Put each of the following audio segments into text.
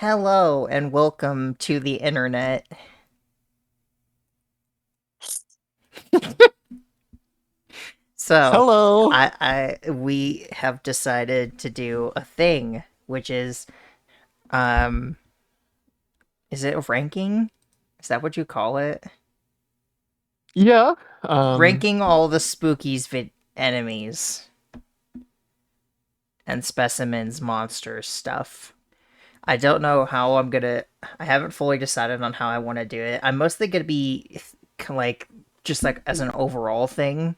Hello and welcome to the internet. So, Hello. we have decided to do a thing, which um, is it ranking? Is that what you call it? Yeah. Ranking all the spookies enemies and specimens, monsters, stuff. I don't know how I haven't fully decided on how I want to do it. I'm mostly gonna be like just like as an overall thing.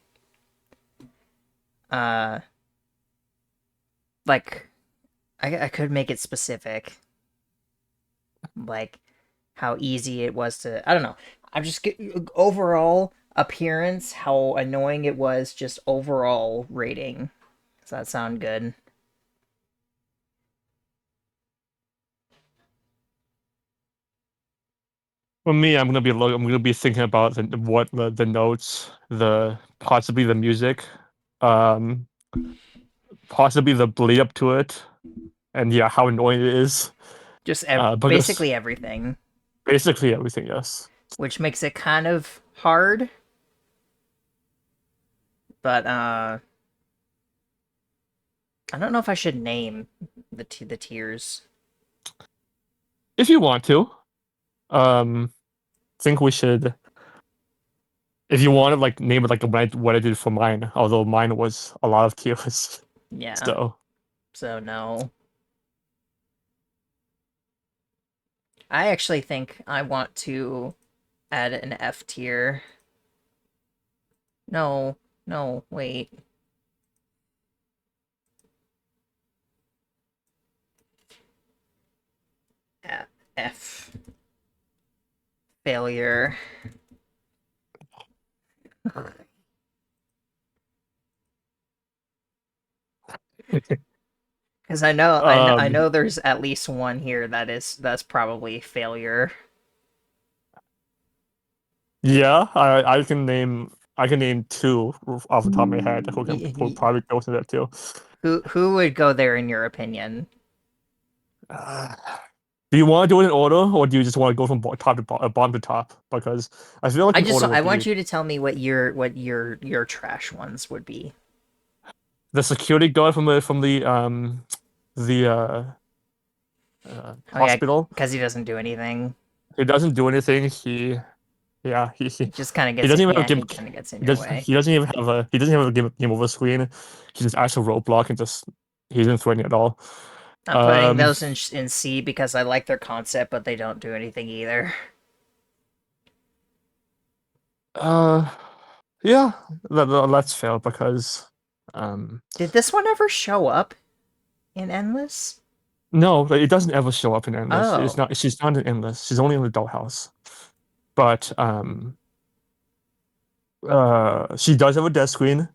Uh, like I could make it specific, like how easy it was to. I don't know. I'm just overall appearance, how annoying it was, just overall rating. Does that sound good? For me, I'm gonna be thinking about the notes, the possibly the music, um, possibly the bleed up to it, and yeah, how annoying it is. Just Because basically everything, basically everything, yes. which makes it kind of hard. But I don't know if I should name the tiers. If you want to, um, think we should. If you want to like name it like what I did for mine, although mine was a lot of tiers. Yeah. So So no. I actually think I want to add an F tier. No, no, wait. F. Failure. Because I um, know there's at least one here that's probably failure. yeah, I can name two off the top of my head who probably go to that too. Who would go there in your opinion? Uh, do you want to do it in order, or do you just want to go from top to bottom to top? Because I feel like in order I would want be you to tell me what your trash ones would be. the security guard the Oh yeah, hospital. because he doesn't do anything. He doesn't do anything. Yeah He just kind of he gets doesn't it. even have Yeah, a game. he kind of gets in your way. He doesn't have a game over screen. He just acts a roadblock and just he isn't threatening at all. I'm putting Um, those in C because I like their concept, but they don't do anything either. Uh, yeah, that's fair because, um, Did this one ever show up in Endless? no, it doesn't ever show up in Endless. It's Oh, not. She's not in Endless. She's only in the Dollhouse. But she does have a death screen.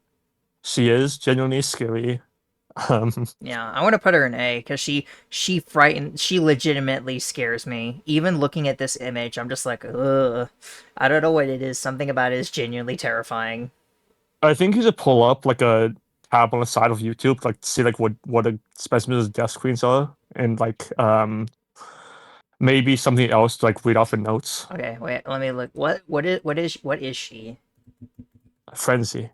She is genuinely scary. Um, yeah. I want to put her in A because she legitimately scares me. Even looking at this image, I'm just like, ugh. I don't know what it is. Something about it is genuinely terrifying. I think you should pull up like a tab on the side of YouTube, like see like what a specimen's death screens are, and like maybe something else to like read off the notes. Okay, wait. Let me look. What is she? Frenzy.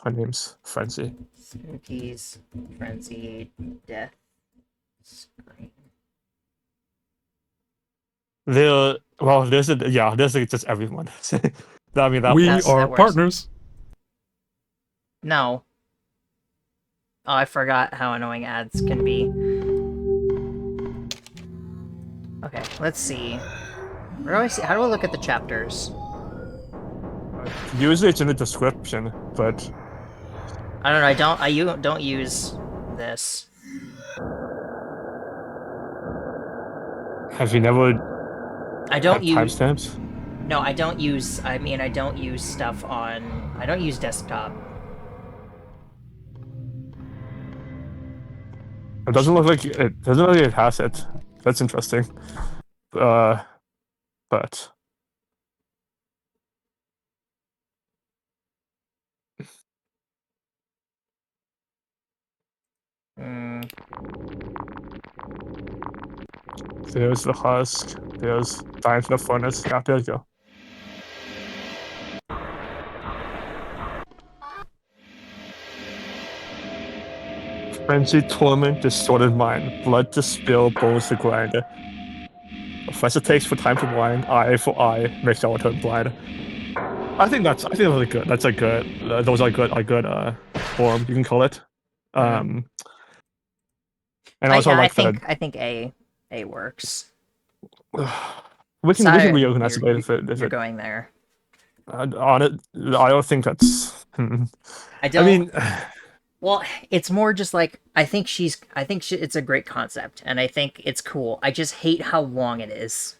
Her name's Frenzy. Spookies, frenzy, death, scream. There's just everyone. I mean that We was are That works. partners. No. Oh, I forgot how annoying ads can be. Okay, let's see. Where do I see? How do I look at the chapters? usually it's in the description, but I don't know. I don't. I you don't use this. have you never I don't had use. timestamps? No, I don't use. I mean, I don't use stuff on. I don't use desktop. It doesn't look like it has it. That's interesting. Uh, but Mm, There's the husk. There's dying for the furnace. Yeah, there you go. Frenzied torment, distorted mind, blood to spill, bones to grind. Professor takes for time to whine, eye for eye, makes all turn blind. I think that's a good. That's a good. Those are good. Form you can call it. mm. Um, and also Yeah, like the. I think A works. We can So reorganize it if you're it going there. on it. I don't think that's. I I don't. mean, Well, it's more just like I think it's a great concept, and I think it's cool. I just hate how long it is.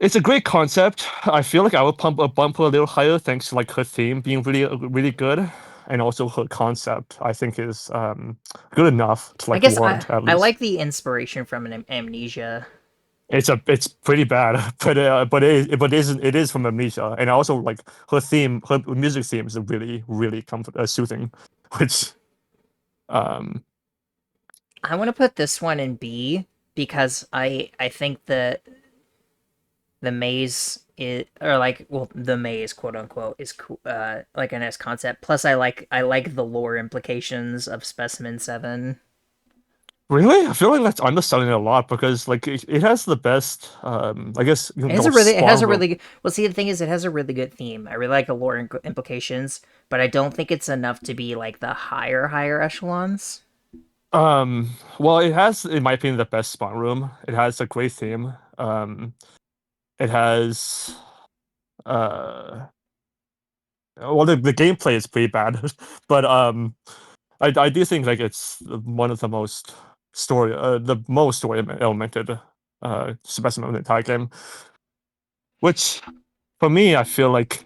it's a great concept. I feel like I would bump a little higher thanks to like her theme being really good, and also her concept. I think is good enough to I like guess warrant at I least. like the inspiration from an amnesia. It's pretty bad, it is from Amnesia, and also like her music theme is really soothing, which um I want to put this one in B because I think the maze is or like well the maze quote unquote is cool like a nice concept. Plus I like the lore implications of Specimen 7. really I feel like that's underselling it a lot because like it has the best I guess you It can has go a really it has spawn a room. really good, well see the thing is it has a really good theme. I really like the lore implications, but I don't think it's enough to be like the higher echelons. Well, it has, in my opinion, the best spawn room. It has a great theme. It has uh well the gameplay is pretty bad, but I do think like it's one of the most story elemented specimen of the entire game. Which for me, I feel like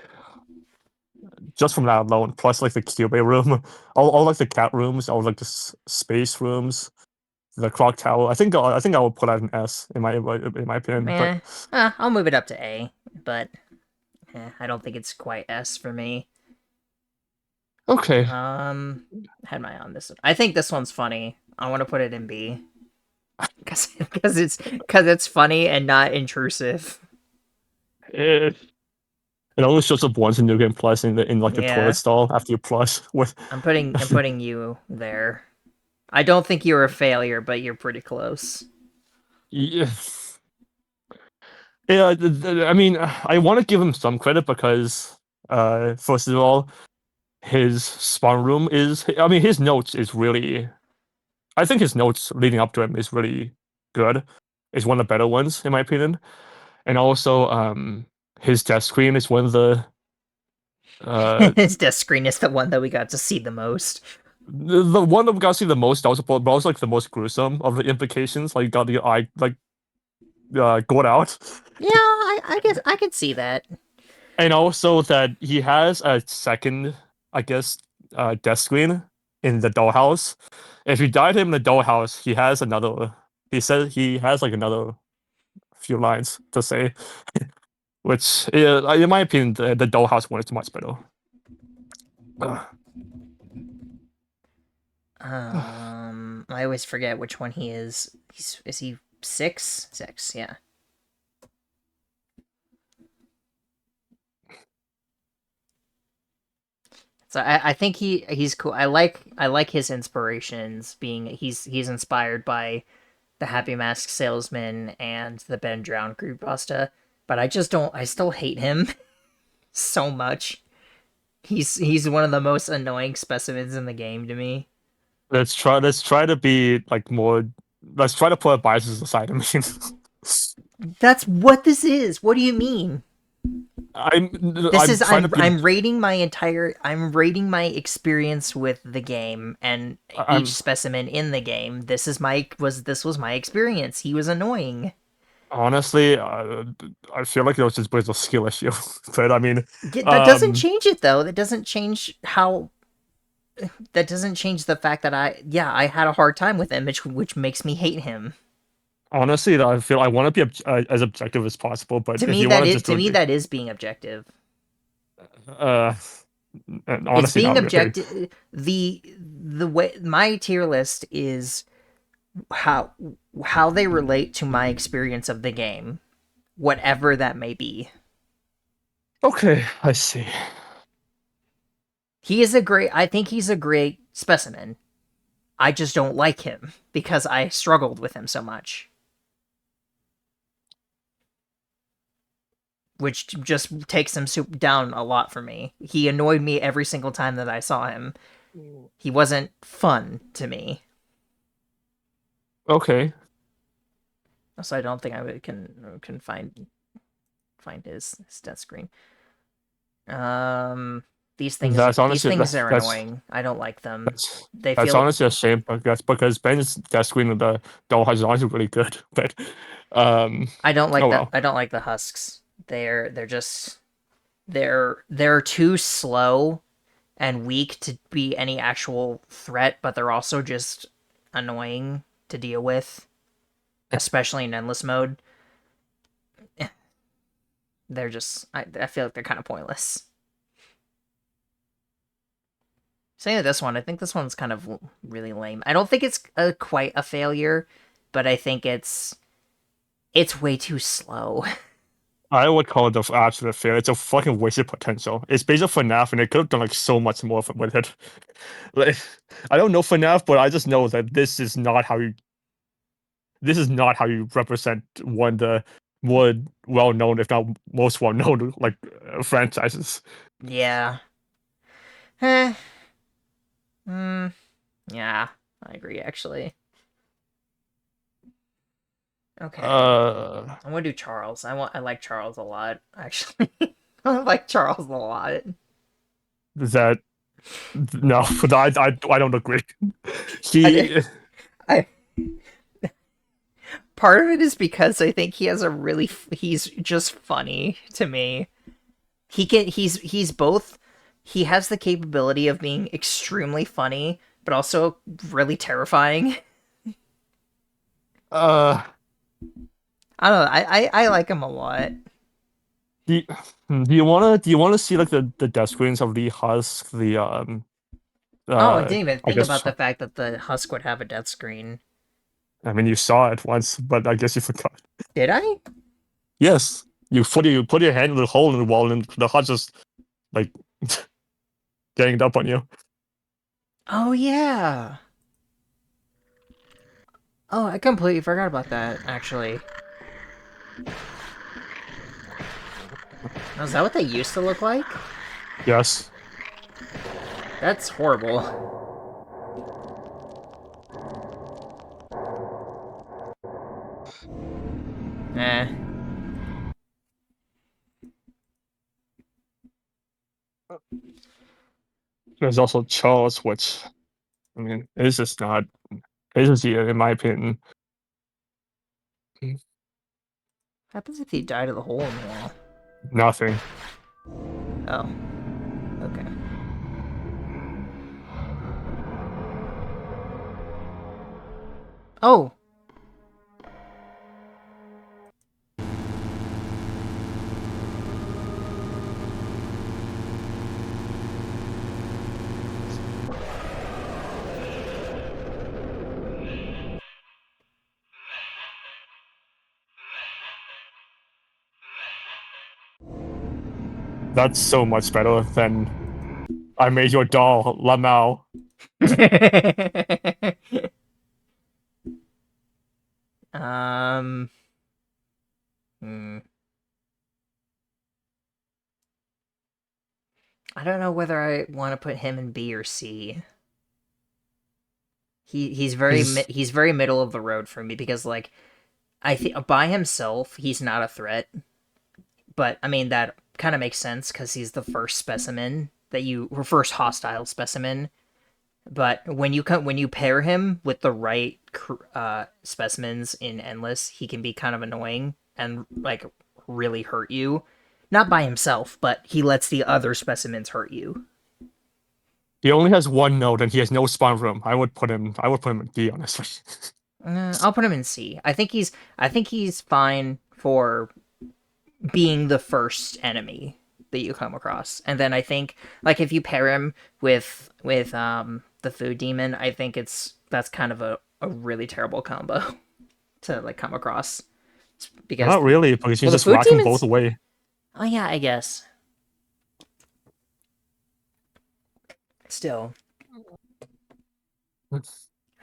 just from that alone, plus like the Cube room, all like the cat rooms, all like the space rooms, the clock tower. I think I would put out an S in my opinion. But Eh, I'll move it up to A, but I don't think it's quite S for me. okay, I had my eye on this one. I think this one's funny. I want to put it in B because it's funny and not intrusive. it, it only shows up once in New Game Plus in like the toilet Yeah, stall after you plus with. I'm putting you there. I don't think you're a failure, but you're pretty close. Yeah. Yeah, I mean, I want to give him some credit because, first of all, his spawn room is. I mean, his notes is really. I think his notes leading up to him is really good. It's one of the better ones in my opinion, and also, his death screen is one of uh, His death screen is the one that we got to see the most. the one that we got to see the most. But also like the most gruesome of the implications. Like, got the eye like got out. Yeah, I guess I could see that. And also that he has a second, I guess, death screen in the dollhouse. If you died him in the dollhouse, he has another. He said he has like another few lines to say, which, in my opinion, the dollhouse one is much better. Ugh. I always forget which one he is. Is he six? Six, yeah. So I think he's cool. I like his inspirations being he's inspired by the Happy Mask Salesman and the Ben Drown creepypasta, but I just don't I still hate him so much. He's one of the most annoying specimens in the game to me. Let's try to be like more. Let's try to put biases aside. I mean, That's what this is. What do you mean? I'm This I'm is trying to be. I'm rating my experience with the game and each I'm specimen in the game. This was my experience. He was annoying. honestly, I feel like it was just a skill issue. But I mean, That doesn't um, change it though. That doesn't change the fact that I had a hard time with him, which makes me hate him. honestly, I feel I want to be as objective as possible. But if you want to just To do me it, that is being objective. uh, And It's honestly, being not really. objective. The way my tier list is how how they relate to my experience of the game, whatever that may be. Okay, I see. He is a great. I think he's a great specimen. I just don't like him because I struggled with him so much, which just takes him down a lot for me. He annoyed me every single time that I saw him. He wasn't fun to me, Okay, so I don't think can find his death screen. Um, that's these honestly things are annoying. I don't like them. that's They that's feel honestly a shame, I guess, because Ben's death screen of the doll is honestly really good. But um, I don't oh like that. well. I don't like the husks. They're just they're too slow and weak to be any actual threat, but they're also just annoying to deal with, especially in endless mode. They're just I feel like they're kind of pointless. Same with this one. I think this one's kind of really lame. I don't think it's quite a failure, but I think it's way too slow. I would call it the absolute fail. It's a fucking wasted potential. It's based on FNAF, and they could have done like so much more with it. Like, I don't know FNAF, but I just know that this is not how you represent one of the more well known, if not most well known, like franchises. Yeah. Eh. Hmm. Yeah. I agree. Actually. Okay. Uh, I'm gonna do Charles. I like Charles a lot. Actually, I like Charles a lot. that no, but I don't agree. I, He I part of it is because I think he has a really he's just funny to me. He's both he has the capability of being extremely funny but also really terrifying. uh I don't know. I like him a lot. do, do you wanna see like the death screens of the Husk, the Oh, I didn't even I think about guess the fact that the Husk would have a death screen. I mean you saw it once, but I guess you forgot. Did I? Yes. You put your hand in the hole in the wall and the Husk just like ganged up on you. Oh yeah. Oh, I completely forgot about that. Actually, oh, is that what they used to look like? Yes. That's horrible. Eh. There's also Charles, which I mean it's just not it's just in my opinion What happens if he died of the hole in the wall? nothing. Oh, okay. Oh, That's so much better than I made your doll, Lamau. um, hmm. I don't know whether I want to put him in B or C. He's He's very middle of the road for me because like I think by himself he's not a threat, but I mean that kind of makes sense because he's the first specimen that you or first hostile specimen. But when you pair him with the right specimens in endless, he can be kind of annoying and like really hurt you. Not by himself, but he lets the other specimens hurt you. he only has one note and he has no spawn room. I would put him in D honestly. I'll put him in C. I think he's fine for being the first enemy. that you come across. And then I think like if you pair him with the food demon, I think that's kind of a really terrible combo to like come across because Not really, because you well the just food whack them both demons. away. Oh yeah, I guess still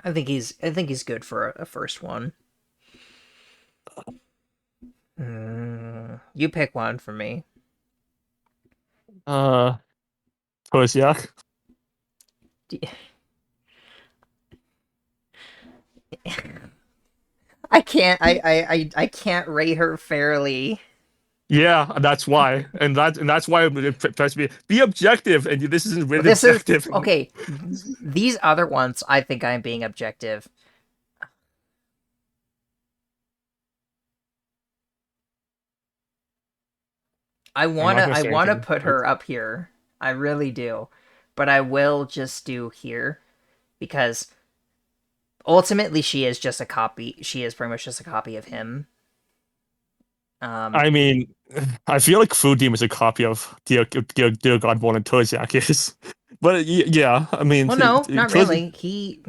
I think he's good for a first one. You pick one for me. Uh, Persiak. I can't. I can't rate her fairly. Yeah, that's why, and that's why it tries to be objective, and this isn't Well, really this is objective. okay. These other ones, I think I'm being objective. I'm not gonna I say wanna anything, put but her up here. I really do, but I will just do here because ultimately she is just a copy. She is pretty much just a copy of him. Um, I mean, I feel like Food Demon is a copy of Dear God Born and Terziak is, but yeah, I mean, well, no, not Terziak, really. He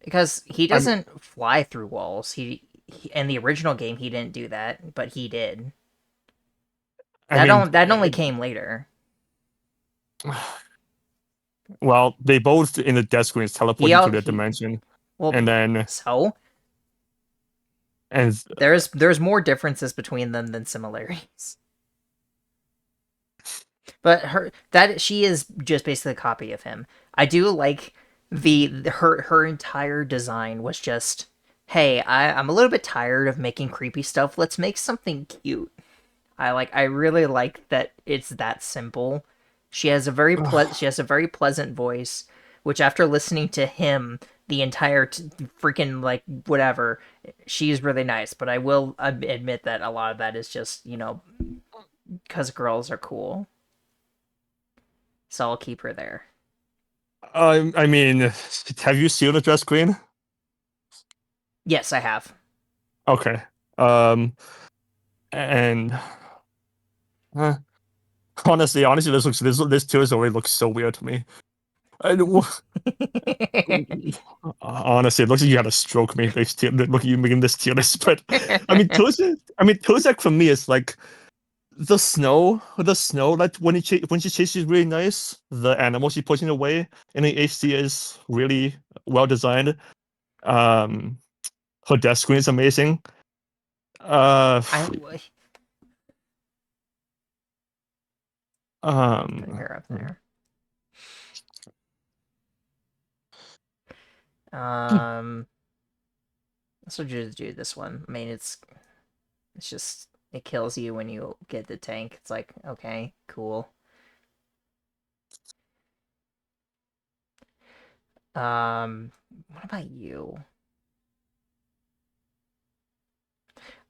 because he I'm, doesn't fly through walls. He in the original game he didn't do that, but he did. I mean, That only came later. well, they both in the death screens teleport He into out the he dimension, well and then so and there's more differences between them than similarities. But that she is just basically a copy of him. I do like her entire design was just hey, I'm a little bit tired of making creepy stuff. Let's make something cute. I really like that it's that simple. She has a very pleasant voice, which after listening to him the entire freaking like whatever, she's really nice. But I will admit that a lot of that is just because girls are cool, so I'll keep her there. I mean, have you seen the dress queen? Yes, I have. Okay, um, and uh, honestly, this tier already looks so weird to me. I, honestly, it looks like you had a stroke making this tier. Look at you making this tier list, but Tozak for me is like the snow. Like when she chases is really nice. The animal she pushing away in the HD is really well designed. Um, her death screen is amazing. Uh, I putting um, her up there. Um, so just do this one. I mean, it's just it kills you when you get the tank. It's like okay, cool. What about you?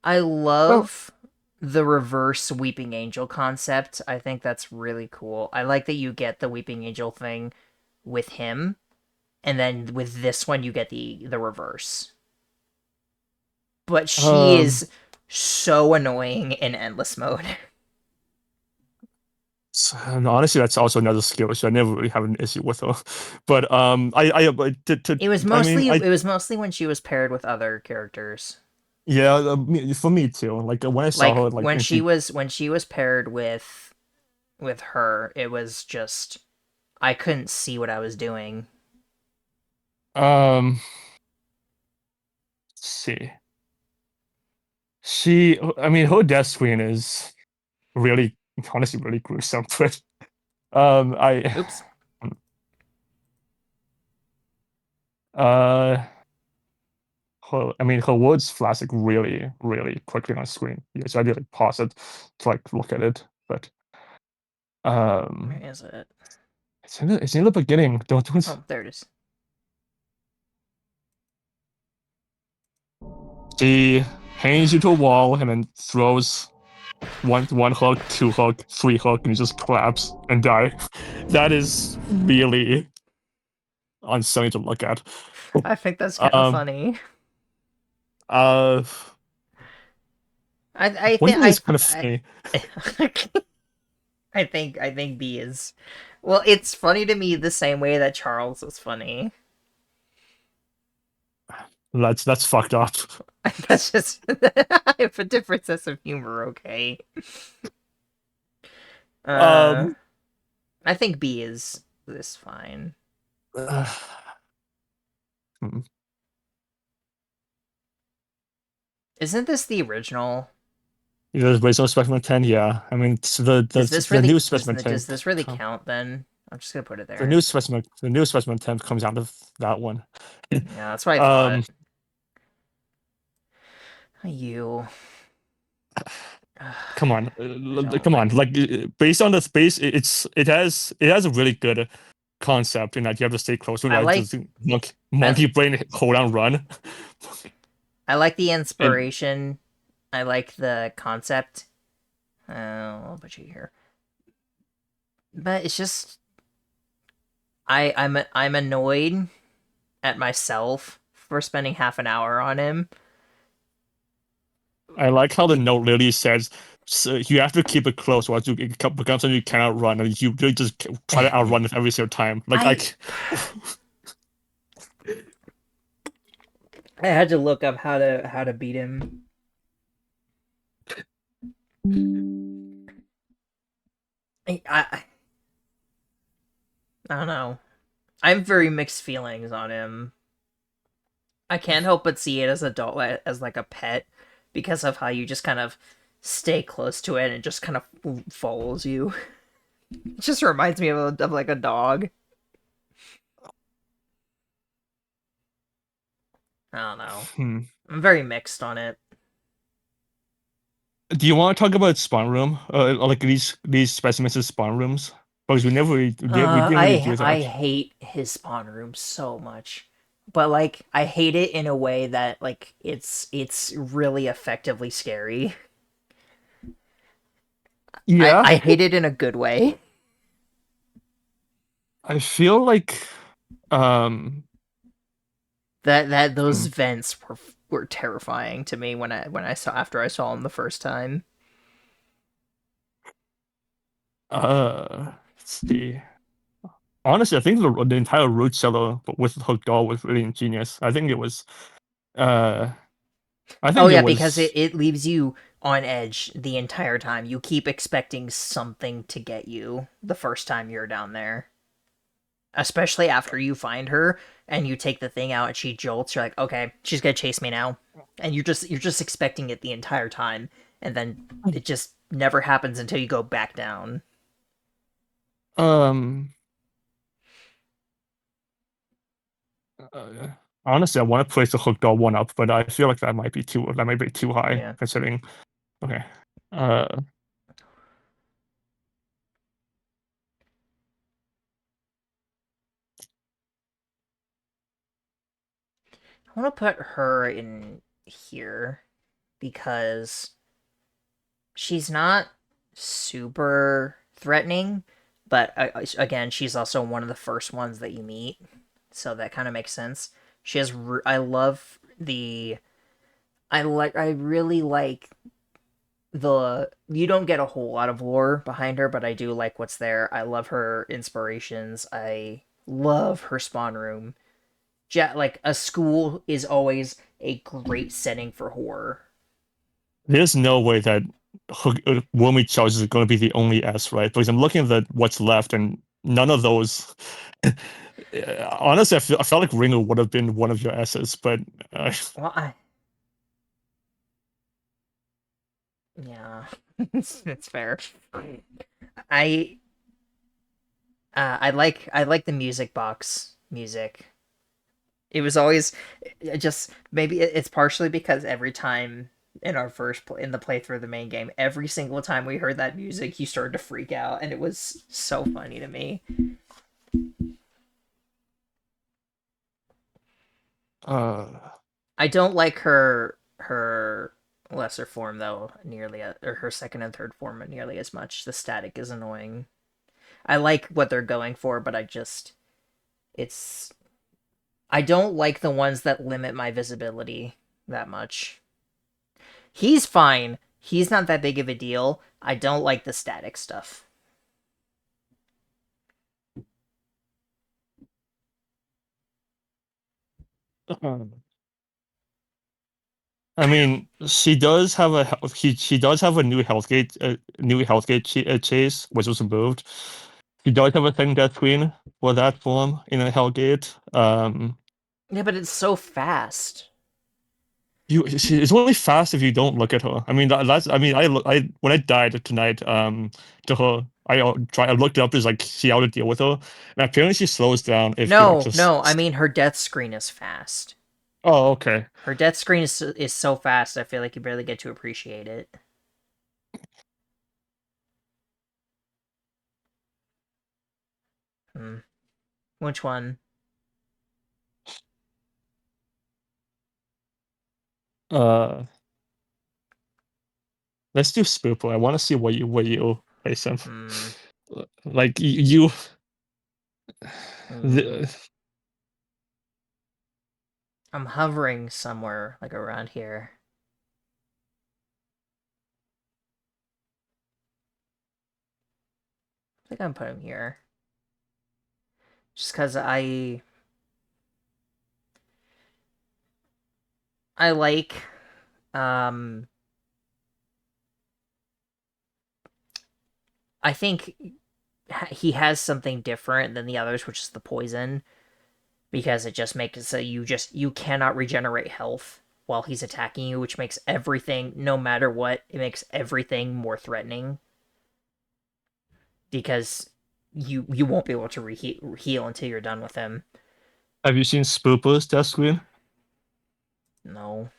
I well, love the reverse weeping angel concept. I think that's really cool. I like that you get the weeping angel thing with him, and then with this one you get the reverse. But she um, is so annoying in endless mode. and honestly, that's also another skill. So I never really have an issue with her. But It was mostly when she was paired with other characters. yeah, for me too. Like when I saw Like her, like and she, when she was paired with her, it was just I couldn't see what I was doing. um, let's see, I mean, her death screen is really, honestly, really gruesome. But I, Oops. uh, I mean, her words flash like really, really quickly on screen. Yeah, so I did like pause it to like look at it. But Where um, is it? it's in the beginning. Don't. Oh, there it is. She hangs you to a wall and then throws one hook, two hook, three hook, and you just collapse and die. That is really unsettling to look at. I think that's kind of Um, funny. uh, I one think thing is kind of funny. I I think B is. Well, it's funny to me the same way that Charles was funny. That's fucked up. That's just I have a different sense of humor. Okay. Uh, Um, I think B is fine. uh, hmm. Isn't this the original? There's original Specimen 10, yeah. I mean, the new Specimen 10, Does this really count then? I'm just gonna put it the there. new Specimen 10 comes out of that one. Yeah, that's what I thought. Um, You. come on, I don't come on. like. Like based on the space, it has a really good concept in that you have to stay close to I that like. just I monkey brain hold on run. I like the And inspiration. I like the concept. I'll put you here. But it's just I'm annoyed at myself for spending half an hour on him. I like how the note literally says, so you have to keep it close, or else it becomes something you cannot run, and you really just try to outrun it every single time. Like I I had to look up how to beat him. I don't know. I have very mixed feelings on him. I can't help but see it as a dog, as like a pet, because of how you just kind of stay close to it and it just kind of follows you. It just reminds me of like a dog. I don't know. hmm. I'm very mixed on it. Do you want to talk about spawn room? Like these specimens of spawn rooms? Because we didn't really do I that. hate his spawn room so much, but like I hate it in a way that like it's really effectively scary. Yeah, I hate it in a good way. I feel like um That those hmm, vents were terrifying to me when I saw after I saw them the first time. let's see. Honestly, I think the entire root cellar with hooked doll was really ingenious. Uh I Oh think it yeah, because was it leaves you on edge the entire time. You keep expecting something to get you the first time you're down there. Especially after you find her and you take the thing out and she jolts, you're like, okay, she's gonna chase me now. And you're just expecting it the entire time, and then it just never happens until you go back down. um uh, honestly I want to place the hooked doll one up, but I feel like that might be too high Yeah. considering okay. Uh I wanna put her in here because she's not super threatening, but again, she's also one of the first ones that you meet, so that kind of makes sense. She has. I love the. I really like the. You don't get a whole lot of lore behind her, but I do like what's there. I love her inspirations. I love her spawn room. Like a school is always a great setting for horror. there's no way that Wormy Charge is going to be the only S, right? Because I'm looking at what's left, and none of those. Honestly, I felt like Ringo would have been one of your S's, but uh, Well, yeah, it's fair. I I like the music box music. It was always just maybe it's partially because every time in our in the playthrough of the main game, every single time we heard that music, you started to freak out, and it was so funny to me. uh, I don't like her lesser form though nearly or her second and third form nearly as much. The static is annoying. I like what they're going for, but it's I don't like the ones that limit my visibility that much. He's fine. He's not that big of a deal. I don't like the static stuff. I mean, she does have she does have a new chase, which was removed. She does have a second death screen for that form in a Hellgate. Yeah, but it's so fast. It's only fast if you don't look at her. I mean, that's I mean, I when I died tonight, to her, I looked it up as like see how to deal with her, and apparently she slows down if you like No, just. no, I mean her death screen is fast. Oh, okay. Her death screen is so fast, I feel like you barely get to appreciate it. Hmm. Which one? Uh, let's do Spooper. I want to see what you face him. Hmm. Like you, Hmm. the, I'm hovering somewhere like around here. I think I'm putting him here. Just because I like um I think he has something different than the others, which is the poison, because it just makes it so you cannot regenerate health while he's attacking you, which makes everything, no matter what, it makes everything more threatening because you won't be able to heal until you're done with him. have you seen Spooper's death screen? No.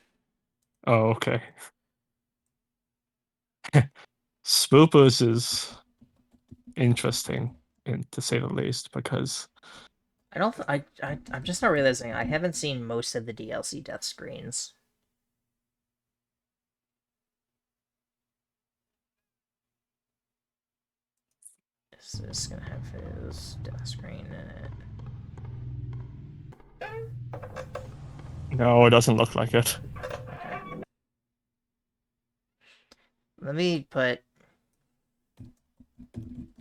Oh, okay. Spoopers is interesting, to say the least, because I don't. I'm just not realizing I haven't seen most of the DLC death screens. Is this gonna have his death screen in it? no, it doesn't look like it. Okay. Let me put.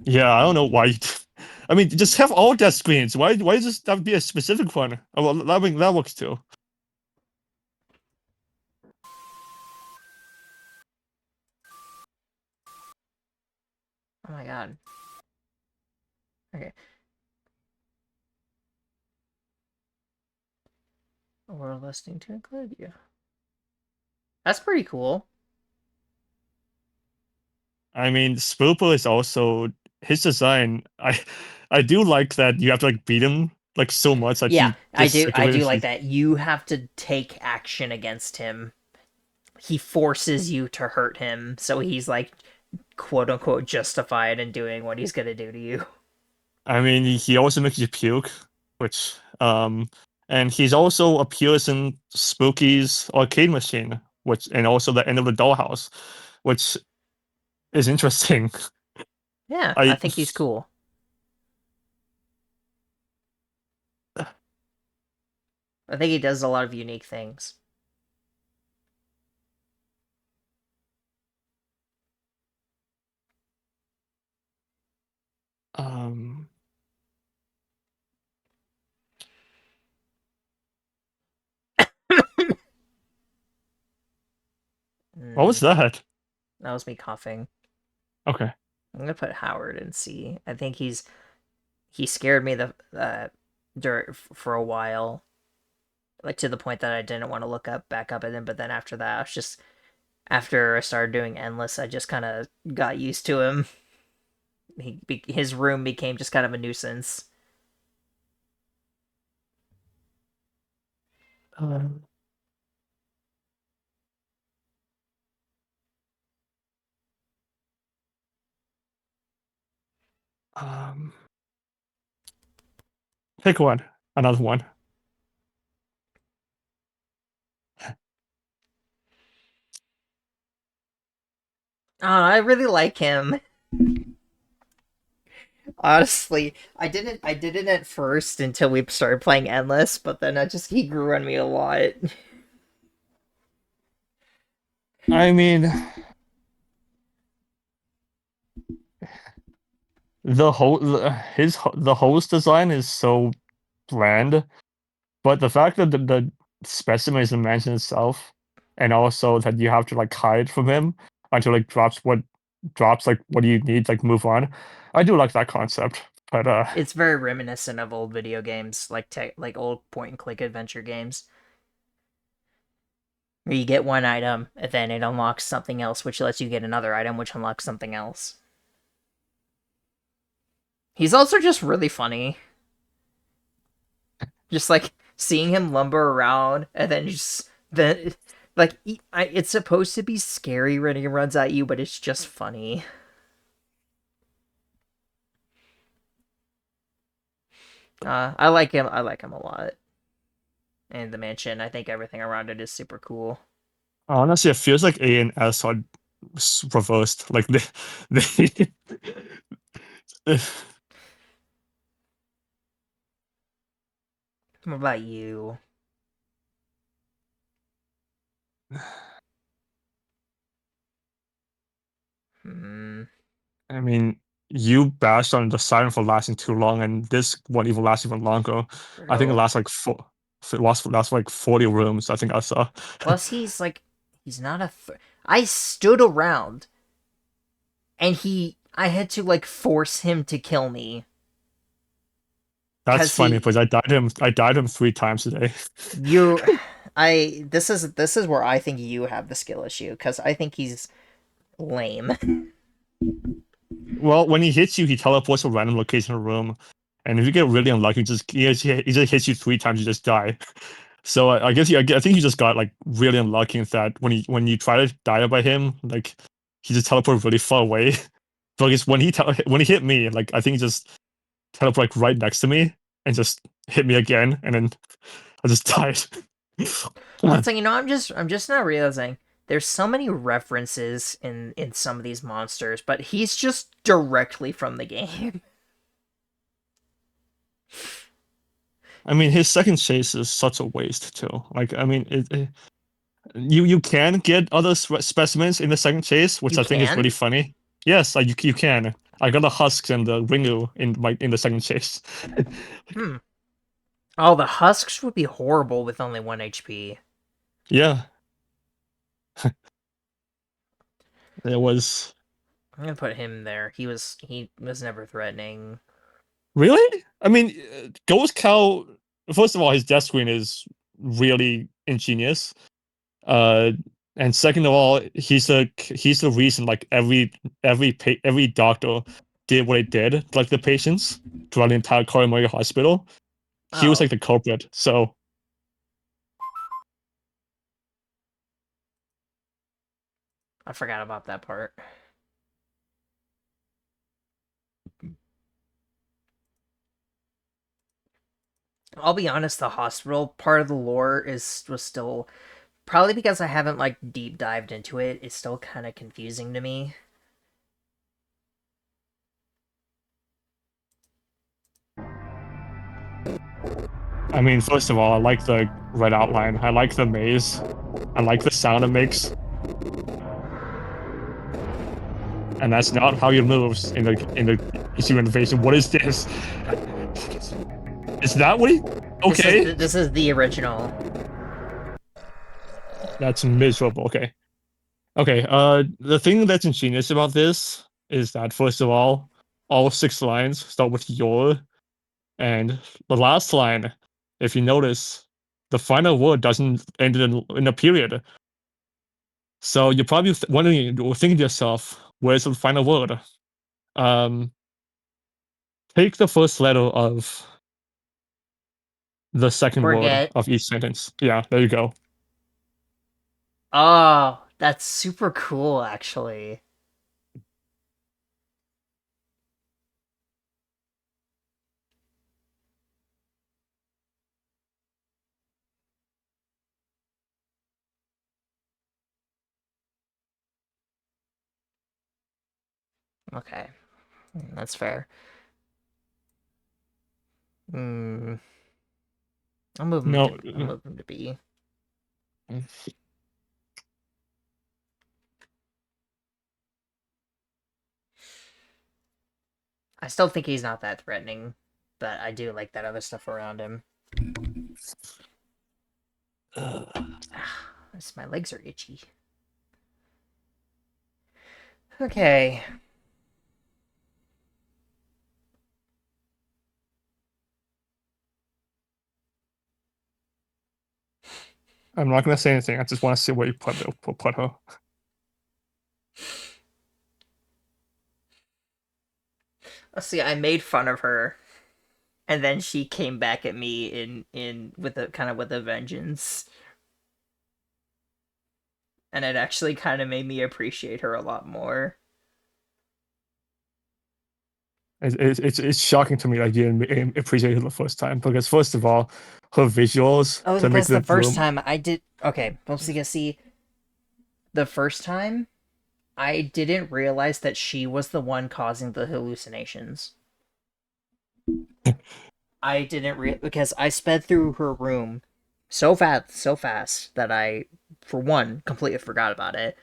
Yeah, I don't know why. I mean, just have all death screens. Why does this have to be a specific one? Oh, well, that works too. Oh my god. Okay. We're listening to include you. That's pretty cool. I mean, Spooper is also his design. I do like that you have to like beat him like so much that Yeah, he just like, I do like that. You have to take action against him. He forces you to hurt him, so he's like quote unquote justified in doing what he's gonna do to you. I mean, he also makes you puke, which and he's also appears in Spooky's arcade machine, which and also the end of the dollhouse, which is interesting. Yeah, I I think he's cool. I think he does a lot of unique things. um what was Mm, that? that was me coughing. Okay. I'm gonna put Howard and see. I think he scared me the for a while, like to the point that I didn't want to look up back up at him. But then after that, I was just after I started doing endless, I just kind of got used to him. His room became just kind of a nuisance. Um, um pick one. Another one. Oh, I really like him. Honestly, I didn't at first until we started playing endless, but then I just he grew on me a lot. I mean, the whole the host design is so bland. But the fact that the specimen is a mansion itself, and also that you have to like hide from him until like drops like what you need like move on. I do like that concept. But It's very reminiscent of old video games, like old point and click adventure games, where you get one item and then it unlocks something else, which lets you get another item, which unlocks something else. He's also just really funny. Just like seeing him lumber around and then just then like it's supposed to be scary when he runs at you, but it's just funny. I like him. I like him a lot. And the mansion, I think everything around it is super cool. honestly, it feels like A and S are reversed. Like they What about you? Hmm. I mean, you bashed on the siren for lasting too long, and this one even lasts even longer. I think it True. lasts like lasts like 40 rooms. I think I saw. Plus, he's not a. I stood around and I had to like force him to kill me That's because funny because I died him 3 times today. you, this is where I think you have the skill issue because I think he's lame. Well, when he hits you, he teleports to a random location in a room, and if you get really unlucky, he just hits you 3 times, you just die. So I guess I think you just got like really unlucky in that when you try to die by him, like he just teleported really far away. So I guess when he hit me, like I think he just teleported like right next to me and just hit me again, and then I just died. Also, I'm just not realizing there's so many references in some of these monsters, but he's just directly from the game. I mean, his second chase is such a waste too. Like, I mean, you can get other specimens in the second chase, which You I think is really can? funny. Yes, like you can. I got the husks and the ringu in the second chase. Hmm. Oh, the husks would be horrible with only 1 HP. Yeah, it was I'm gonna put him there. He was never threatening. really. I mean, Ghost Cow. First of all, his death screen is really ingenious. Uh, and second of all, he's the reason like every doctor did what they did, like the patients throughout the entire Korean hospital. He was Oh, like the culprit. So I forgot about that part. I'll be honest, the hospital part of the lore is was still probably because I haven't like deep dived into it. It's still kind of confusing to me. I mean, first of all, I like the red outline. I like the maze. I like the sound it makes. And that's not how you moves in the human invasion. What is this? Is that what he? Okay, This is the original. that's miserable. Okay, okay. The thing that's ingenious about this is that first of all 6 lines start with your, and the last line, if you notice, the final word doesn't end in a period. So you're probably wondering or thinking to yourself, where's the final word? Um, take the first letter of the second word Forget. of each sentence. Yeah, there you go. Oh, that's super cool, actually. Okay, that's fair. Hmm. No, I'll move him to B. I still think he's not that threatening, but I do like that other stuff around him. My legs are itchy. Okay. I'm not gonna say anything. I just want to see where you put her. Let's see. I made fun of her, and then she came back at me in with a kind of with a vengeance, and it actually kind of made me appreciate her a lot more. It's shocking to me that you didn't appreciate it the first time because first of all, her visuals Oh, to make because the the first room. time I did. Okay, mostly see. The first time I didn't realize that she was the one causing the hallucinations. I didn't because I sped through her room so fast that I, for one, completely forgot about it.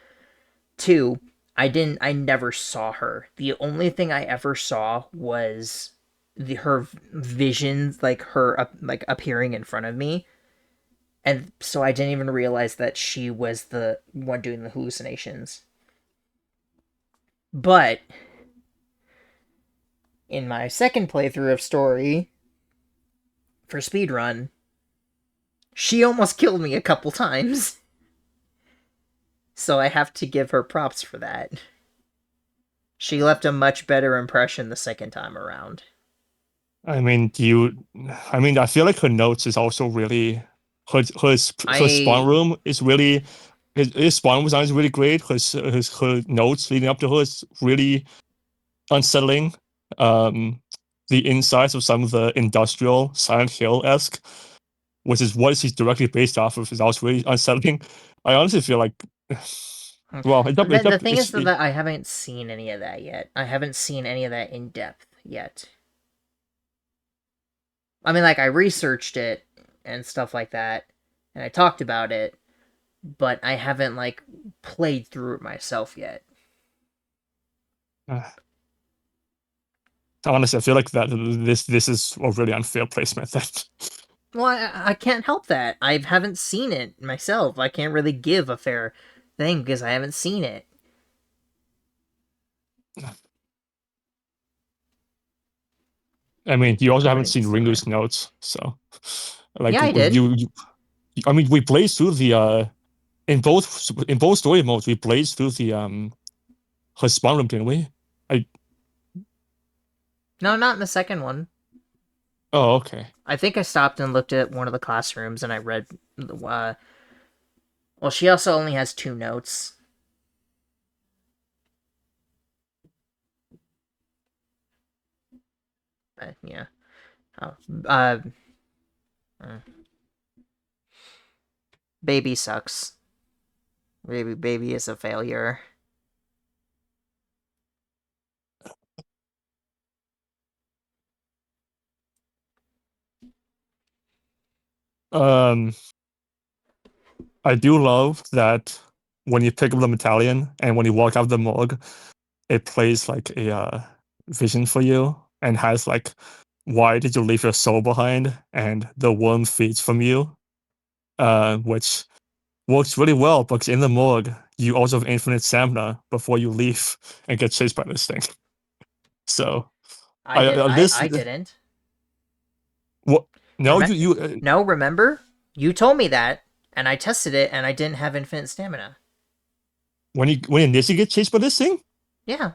Two, I never saw her. The only thing I ever saw was her visions, like her like appearing in front of me, and so I didn't even realize that she was the one doing the hallucinations. But in my second playthrough of story for speedrun, she almost killed me a couple times. So I have to give her props for that. She left a much better impression the second time around. I mean, do you? I mean, I feel like her notes is also really her spawn I room is really his spawn room design is really great. Her notes leading up to her is really unsettling. Um, the insides of some of the industrial Silent Hill esque, which is what she's directly based off of, is also really unsettling. I honestly feel like, well, the thing is that I haven't seen any of that yet. I haven't seen any of that in depth yet. I mean, like I researched it and stuff like that, and I talked about it, but I haven't like played through it myself yet. uh, honestly, I feel like that this is a really unfair placement. That Well, I can't help that. I haven't seen it myself. I can't really give a fair thing because I haven't seen it. I mean, you also I'm haven't putting seen this away. Ringo's notes, so like Yeah, I did. I mean, we blazed through the in both story modes. We blazed through the her spawn room, didn't we? I No, not in the second one. oh okay. I think I stopped and looked at one of the classrooms and I read. Well, she also only has two notes. Yeah. Oh, mm. Baby sucks. Baby is a failure. Um, I do love that when you pick up the medallion and when you walk out of the morgue, it plays like a vision for you and has like, why did you leave your soul behind? And the worm feeds from you, which works really well because in the morgue you also have infinite stamina before you leave and get chased by this thing. So I did. this I didn't. what? No, Remember? you No, remember? You told me that, and I tested it, and I didn't have infinite stamina. when you initially get chased by this thing, Yeah.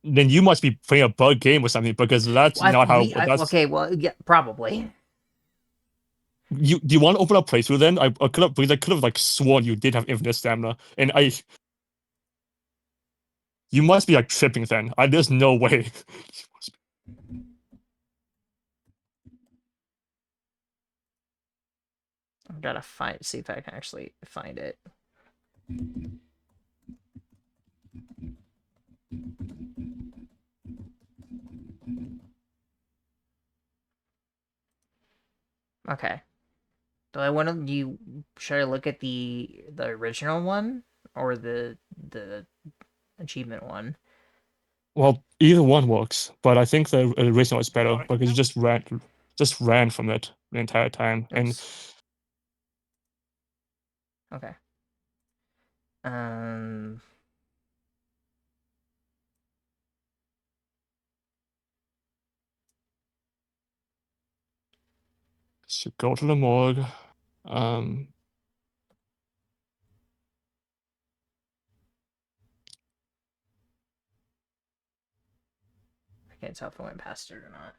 then you must be playing a bug game or something because that's Well, not how that's. okay. Well, yeah, probably. You do you want to open up playthrough then? I could have because I could have like sworn you did have infinite stamina, and I you must be like tripping then. There's no way. I gotta see if I can actually find it. Okay. Do I want to? You should I look at the original one or the achievement one? Well, either one works, but I think the original is better because you just ran from it. the entire time. And Oops. Okay. Um. should go to the morgue. Um, I can't tell if I went past it or not.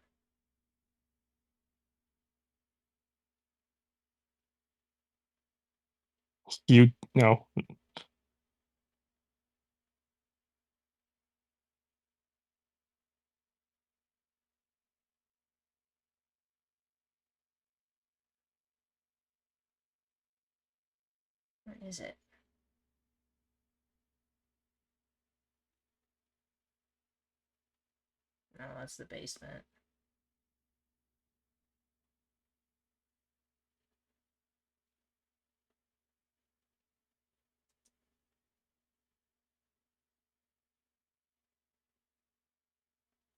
you know, Where is it? No, that's the basement.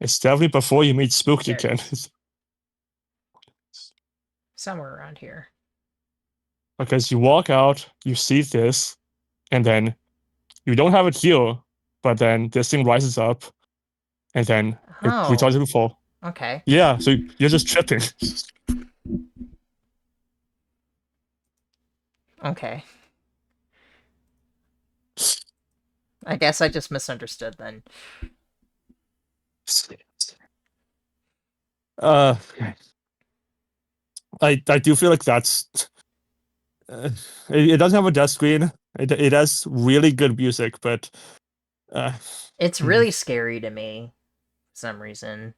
it's definitely before you meet Spooky There it again. is. Somewhere around here. Because you walk out, you see this, and then you don't have it here, but then this thing rises up, and then it Oh. returns to before. Okay. Yeah, so you're just tripping. Okay. I guess I just misunderstood then. uh, I do feel like that's uh, it doesn't have a death screen. It has really good music, but uh, It's hmm. really scary to me for some reason.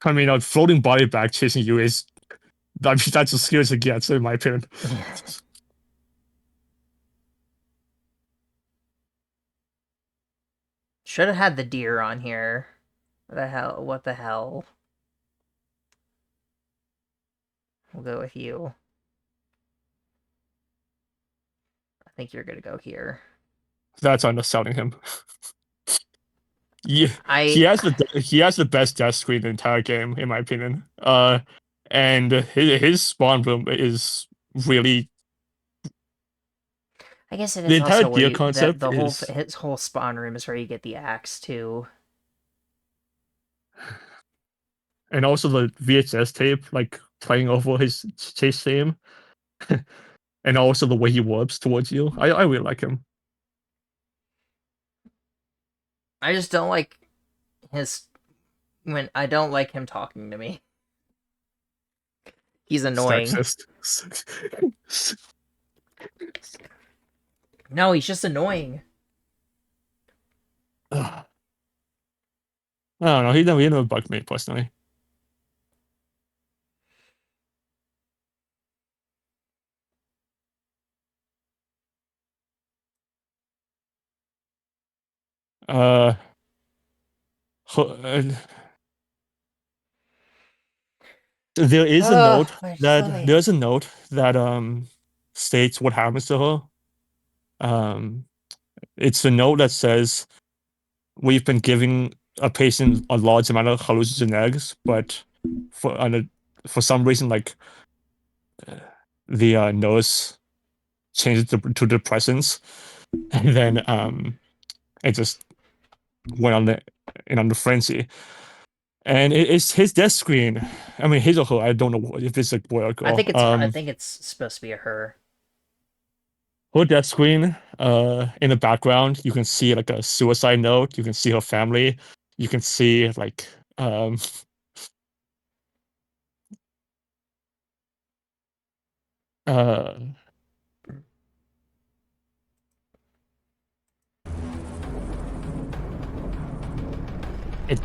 I mean, a floating body bag chasing you is, I mean, that's as scary as it gets, in my opinion. Should have had the deer on here. What the hell? What the hell? We'll go with you. I think you're gonna go here. That's underselling him. Yeah, I he has the best death screen in the entire game, in my opinion. And his spawn room is really, I guess it the is entire also where deer you that concept the whole is, his whole spawn room is where you get the axe too. and also the VHS tape like playing over his chase theme, and also the way he warps towards you. I really like him. I just don't like his when I don't like him talking to me. He's annoying. Sexist. No, he's just annoying. I don't know. He never bugged me personally. Uh, uh, there is a Oh, note wait, just let that me. states what happens to her. Um, it's a note that says we've been giving a patient a large amount of hallucinogenics, but for for some reason, like uh, the nurse changed it to depressants, and then it just went on the frenzy. And it's his death screen. I mean, his or her. I don't know if it's a boy or I girl. think it's her. I think it's supposed to be a her. Her death screen. In the background, you can see like a suicide note. You can see her family. You can see like uh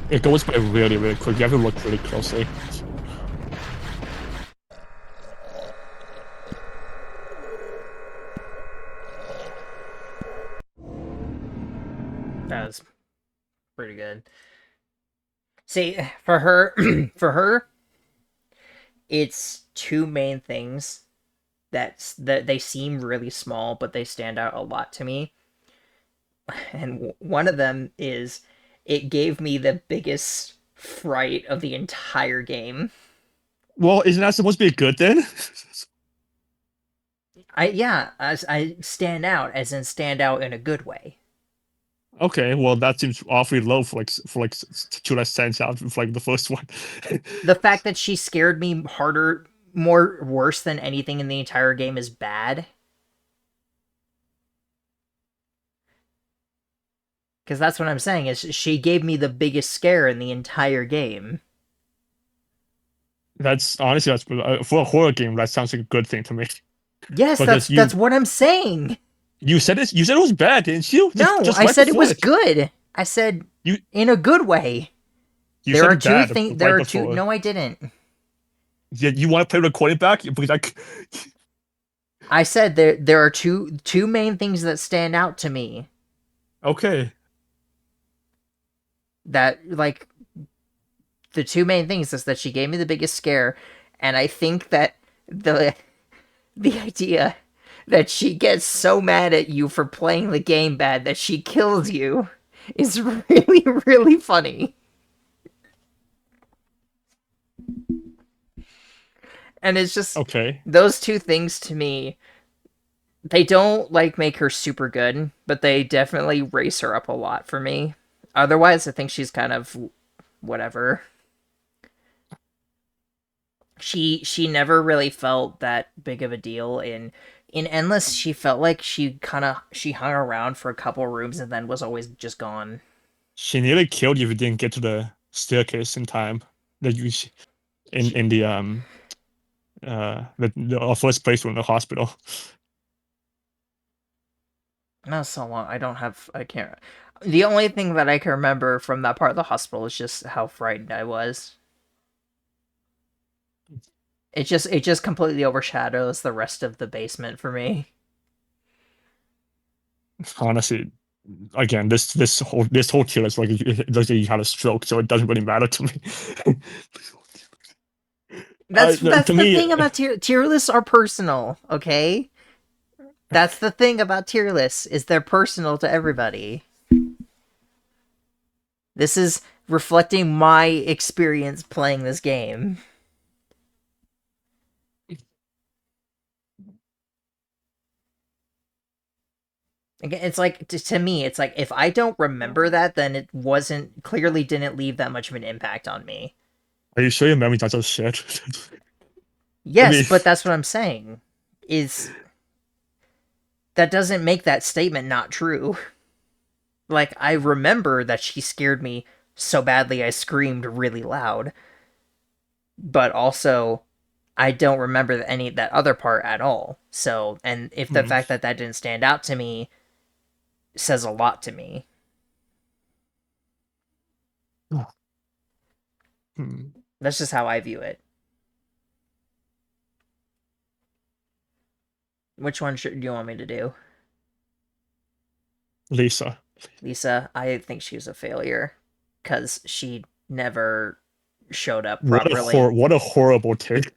it goes by really, really quick. You have to look really closely. That was pretty good. See, for her, for her, it's two main things that they seem really small, but they stand out a lot to me. And one of them is it gave me the biggest fright of the entire game Well, isn't that supposed to be a good thing? I stand out, as in stand out in a good way. Okay, well that seems awfully low for like 2 less cents out of like the first one. The fact that she scared me harder, more worse than anything in the entire game is bad. Because that's what I'm saying, is she gave me the biggest scare in the entire game. That's honestly that's for a horror game. That sounds like a good thing to me Yes, because that's what I'm saying. you said it was bad, didn't you? No, Just I right said it before was it. good. I said You in a good way. you There said are it two bad things. There right are two. before. No, I didn't. Yeah, you want to play the recording back because I said there are two main things that stand out to me. okay. That like the two main things is that she gave me the biggest scare, and I think that the idea that she gets so mad at you for playing the game bad that she kills you is really really funny. And it's just Okay. those two things to me, they don't like make her super good, but they definitely raise her up a lot for me. Otherwise, I think she's kind of whatever. She never really felt that big of a deal in Endless. She felt like she hung around for a couple rooms and then was always just gone. She nearly killed you if you didn't get to the staircase in time. That you She, in the our first place in the hospital. not so long. I can't. The only thing that I can remember from that part of the hospital is just how frightened I was. It just completely overshadows the rest of the basement for me. Honestly, again, this whole tier is like it looks like you had a stroke, so it doesn't really matter to me. That's To the me, thing about tier lists are personal, okay? That's the thing about tier lists is they're personal to everybody. This is reflecting my experience playing this game. Again, it's like to me, it's like if I don't remember that, then it wasn't clearly didn't leave that much of an impact on me. are you sure your memory's not just shit? I Yes, mean, but that's what I'm saying. Is that doesn't make that statement not true. Like I remember that she scared me so badly I screamed really loud, but also I don't remember any that other part at all. So, and if the hmm, fact that that didn't stand out to me says a lot to me. hmm, That's just how I view it. Which one should do you want me to do? Lisa. Lisa, I think she was a failure because she never showed up properly. What a horrible take.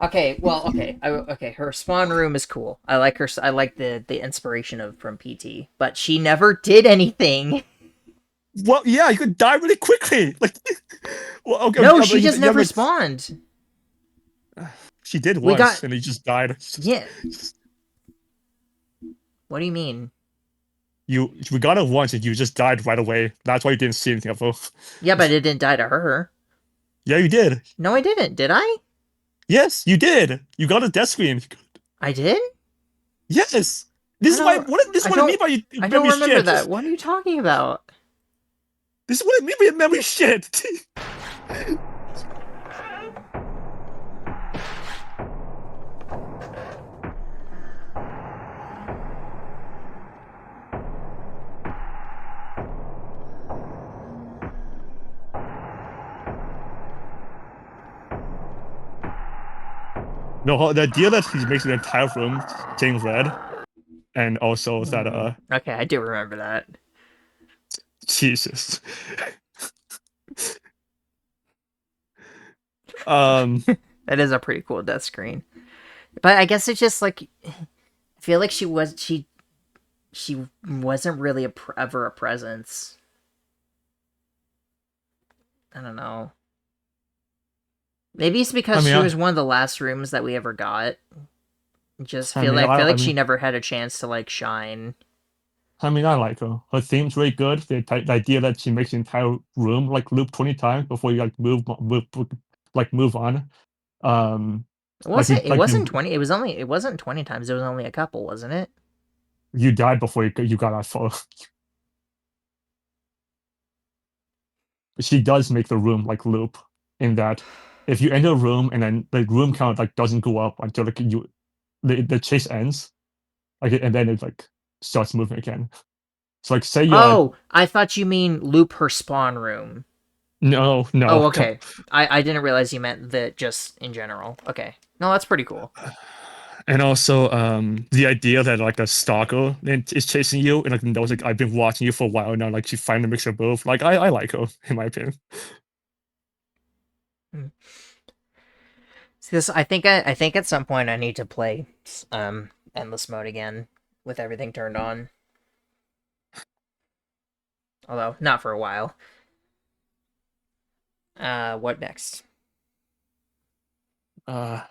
Okay, well, okay. Her spawn room is cool. I like her. I like the inspiration of from PT, but she never did anything. Well, yeah, you could die really quickly. Like, well, okay, No, I she mean, just you never have spawned. she did We got once, and he just died. yeah. What do you mean? We got her once, and you just died right away. That's why you didn't see anything of her. Yeah, but it didn't die to her. Yeah, you did. No, I didn't. Did I? Yes, you did. You got a death screen. I did. Yes. I don't. This is I what I mean don't. by I don't memory remember shit. that. What are you talking about? This is what I mean by memory shit. No, the idea that he makes the entire room turn red, and also that Okay, I do remember that. Jesus. Um, That is a pretty cool death screen. But I guess it's just like I feel like she wasn't really ever a presence. I don't know. Maybe it's I because mean, she was one of the last rooms that we ever got. Just feel I like she mean, never had a chance to like shine. I like her. Her theme's really good. The idea that she makes the entire room like loop 20 times before you like move on. Um, Was it? It like wasn't 20. It wasn't 20 times. It was only a couple, wasn't it? you died before you got out full. She does make the room like loop in that if you enter a room and then the room count like doesn't go up until like the chase ends, like and then it like starts moving again. So like say you're Oh, I thought you mean loop her spawn room. no, Oh, no, no. okay. I didn't realize you meant that just in general. Okay. No, that's pretty cool. And also, the idea that like a stalker is chasing you and like knows like I've been watching you for a while now, like she finally makes a move. Like I like her in my opinion. Hmm. See, this I think at some point I need to play endless mode again with everything turned on. Although not for a while. What next? Uh,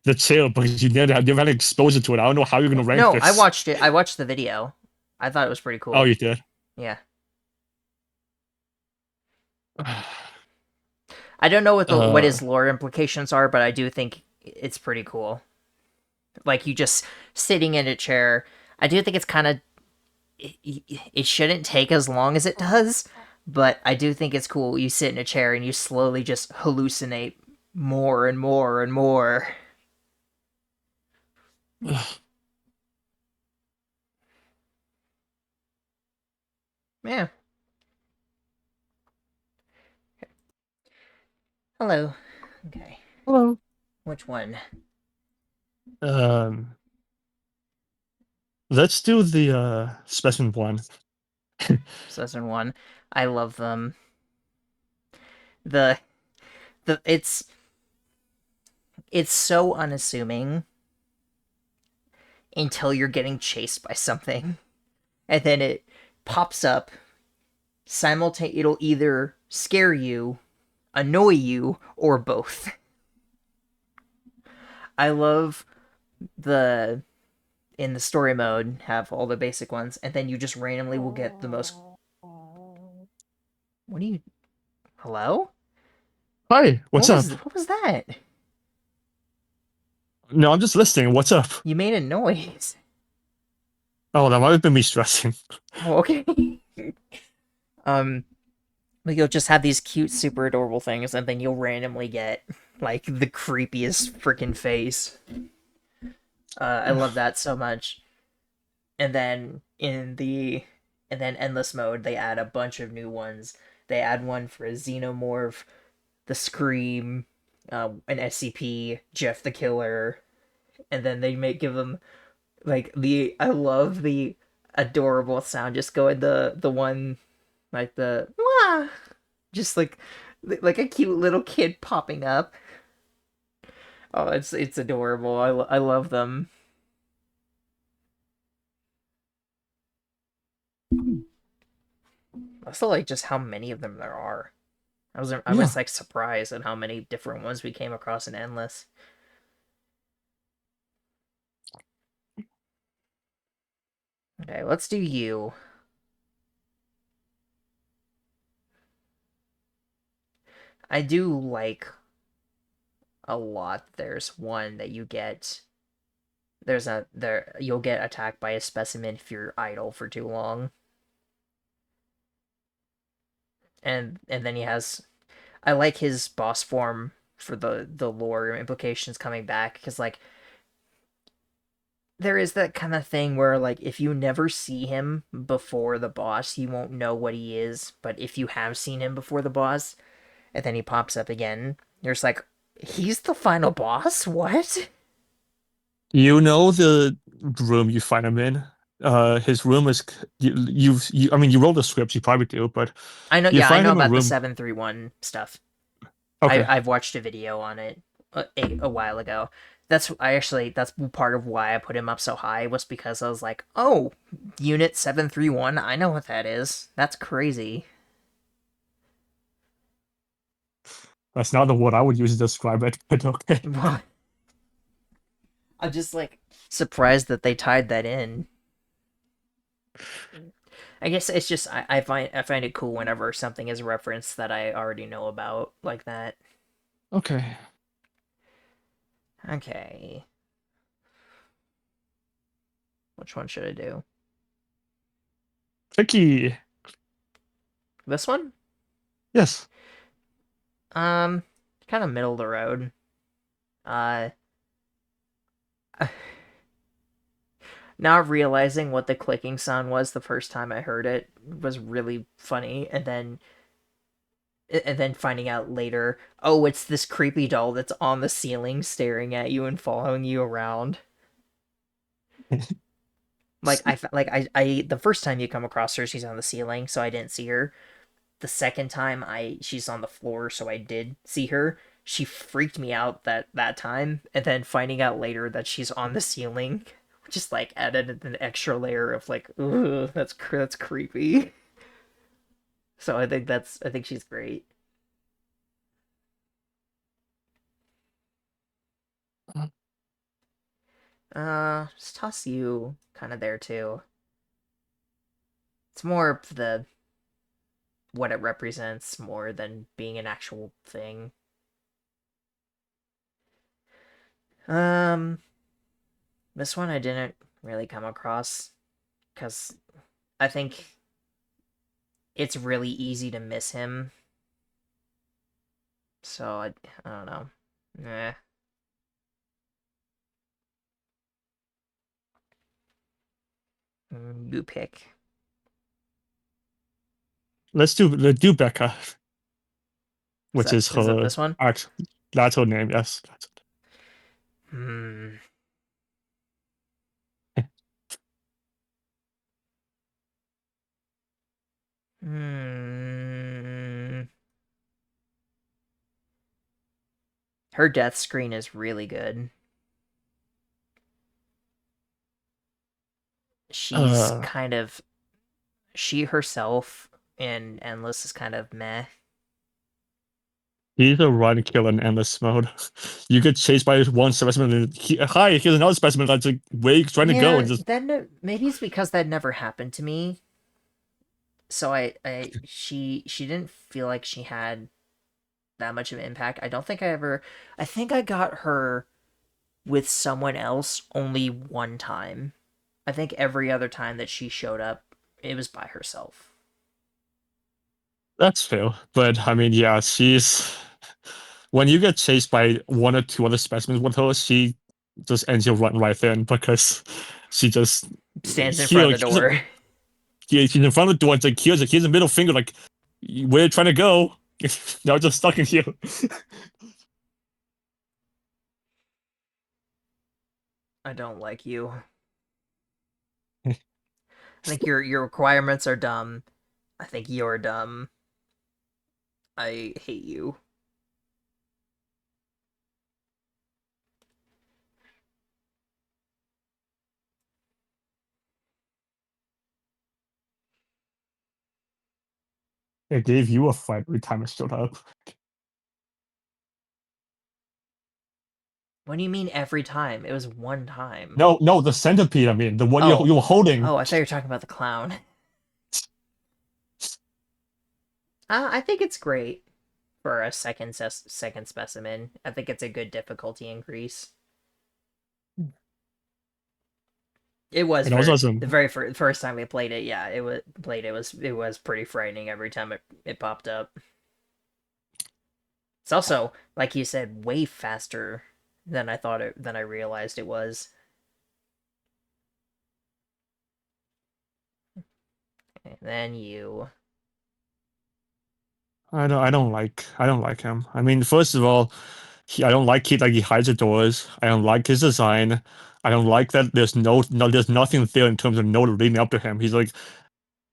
the chill, but you never had exposure to it. I don't know how you're gonna rank No, I this. watched it. I watched the video. I thought it was pretty Oh, cool. you did. Yeah. I don't know what Uh, his lore implications are, but I do think it's pretty cool. Like you just sitting in a chair. I do think it's kind of it shouldn't take as long as it does, but I do think it's cool. You sit in a chair and you slowly just hallucinate more and more and more. Yeah. Hello. Okay. hello. Which one? Um, let's do the specimen one. Season one. I love them. The it's so unassuming until you're getting chased by something, and then it pops up. It'll either scare you, annoy you, or both. I love the in the story mode have all the basic ones, and then you just randomly will get the most. What do you? Hello? Hi, what's up? What was that? No, I'm just listening. What's up? You made a noise. Oh, that might have been me stressing. Oh, okay. um, like you'll just have these cute, super adorable things, and then you'll randomly get like the creepiest freaking face. I love that so much. And then and then endless mode, they add a bunch of new ones. They add one for a xenomorph, the scream, an SCP, Jeff the Killer, and then they make give them like the I love the adorable sound just going the one like the wah, just like a cute little kid popping up. Oh, it's adorable. I love them. I also like just how many of them there are. I Yeah. was like surprised at how many different ones we came across in Endless. Okay, let's do you. I do like a lot. There's one that you get. You'll get attacked by a specimen if you're idle for too long, and then he has. I like his boss form for the lore implications coming back because like there is that kind of thing where like if you never see him before the boss, you won't know what he is. But if you have seen him before the boss, and then he pops up again, you're just like, he's the final boss? What? You know the room you find him in. His room is I mean, you roll the scripts, you probably do, but I know, you yeah, I find know him a about the room. 731 stuff. Okay. I've watched a video on it a while ago. That's part of why I put him up so high was because I was like, oh, Unit 731, I know what that is. That's crazy. That's not the word I would use to describe it, but okay. I'm just like surprised that they tied that in. I guess it's just I find it cool whenever something is referenced that I already know about like that. Okay. Okay, which one should I do? Tricky. This one? Yes. Um, kind of middle of the road. Uh, not realizing what the clicking sound was the first time I heard it was really funny, and then finding out later, oh, it's this creepy doll that's on the ceiling staring at you and following you around. Like the first time you come across her, she's on the ceiling, so I didn't see her. The second time she's on the floor, so I did see her. She freaked me out that time, and then finding out later that she's on the ceiling just like added an extra layer of like, ugh, that's creepy. So I think she's great. Just toss you kind of there too. It's more of the what it represents more than being an actual thing. Um, this one I didn't really come across because I think it's really easy to miss him. So I don't know. Eh. You pick. Let's do Becca, Is which that is is that her this one? act. That's her name. Yes. Hmm. Hmm. Her death screen is really good. She's Uh, kind of she herself in Endless is kind of meh. he's a run kill in endless mode. You get chased by one specimen, and hi, here's another specimen. That's like where you trying to go, Yeah, and just maybe it's because that never happened to me. So she didn't feel like she had that much of an impact. I think I got her with someone else only one time. I think every other time that she showed up, it was by herself. that's fair. But I mean, yeah, she's when you get chased by one or two other specimens with her, she just ends your run right then because she just Stands in front here, of the door. she's in front of the door. It's like here's a middle finger, like where you trying to go? Now just stuck in here. I don't like you. I think your requirements are dumb. I think you're dumb. I hate you. It gave you a fight every time it showed up. What do you mean every time? It was one time. No, no, the centipede. I mean, the one you Oh. you were holding. Oh, I thought you were talking about the clown. I think it's great for a second specimen. I think it's a good difficulty increase. It was It also for has a the very first time we played it. Yeah, it was pretty frightening every time it popped up. It's also, like you said, way faster than I realized it was. And then you. I don't like him. I mean, first of all, I don't like he like he hides the doors. I don't like his design. I don't like that there's nothing there in terms of note leading up to him. He's like,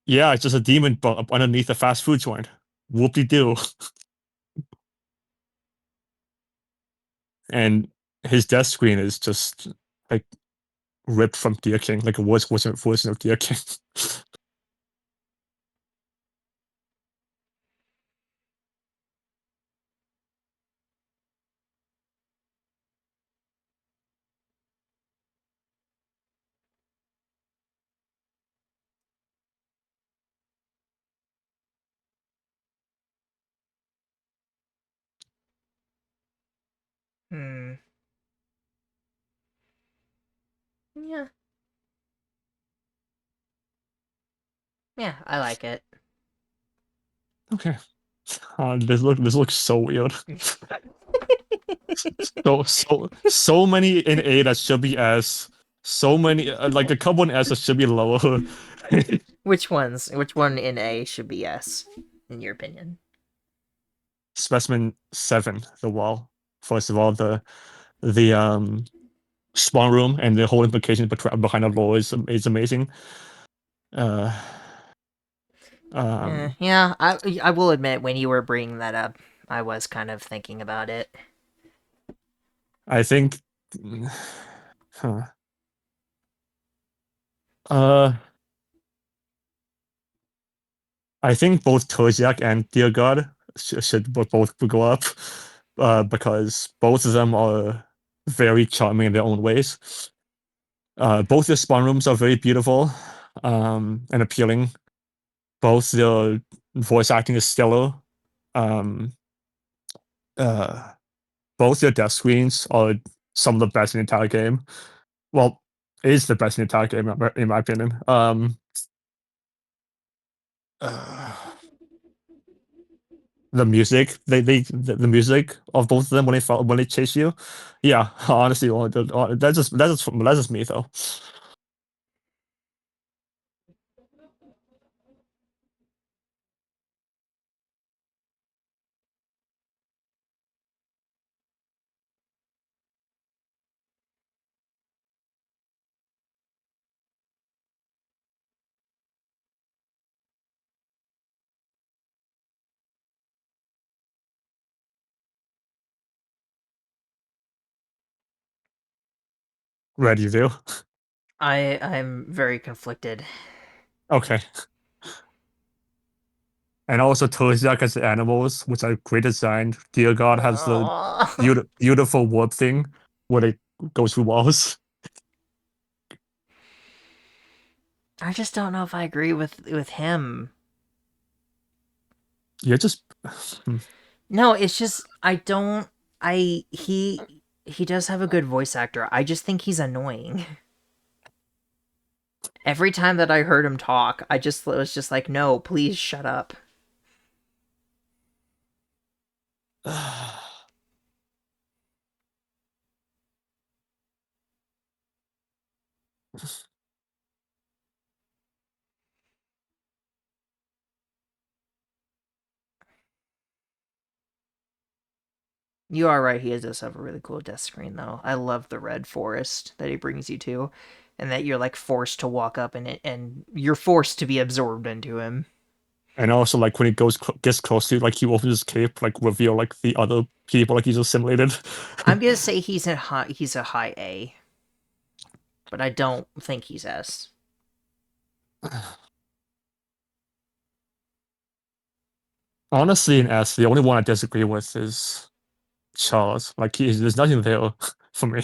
yeah, it's just a demon up underneath a fast food joint. Whoop de doo. And his death screen is just like ripped from Deer King, like a worse version of Deer King. Hmm. Yeah. Yeah, I like it. Okay. This looks so weird. So many in A that should be S. So many like a couple in S that should be lower. Which ones? Which one in A should be S, in your opinion? Specimen 7, the wall. First of all, the spawn room and the whole implication behind the lore is amazing. Uh, um, Yeah, I will admit when you were bringing that up, I was kind of thinking about it. I think, huh. Uh, I think both Kozak and Dear God should both go up, because both of them are very charming in their own ways. Both the spawn rooms are very beautiful, and appealing. Both the voice acting is stellar. Um, uh, both their death screens are some of the best in the entire game. Well, is the best in the entire game in my opinion. Uh, the music, the music of both of them when they chase you, yeah. Honestly, that's just me though. Ready to I'm very conflicted. okay. And also Tozak has the animals, which are great design. Dear God has the Oh, beautiful warp thing where it goes through walls. I just don't know if I agree with him. You're just No, it's just I don't. I he does have a good voice actor. I just think he's annoying. Every time that I heard him talk, I just was just like, no, please shut up. You are right. He does have a really cool death screen, though. I love the red forest that he brings you to, and that you're like forced to walk up in it, and you're forced to be absorbed into him. and also like when he gets close to like he opens his cape, like reveal like the other people like he's assimilated. I'm gonna say he's a high A, but I don't think he's S. Honestly, in S, the only one I disagree with is Charles. Like there's nothing there for me.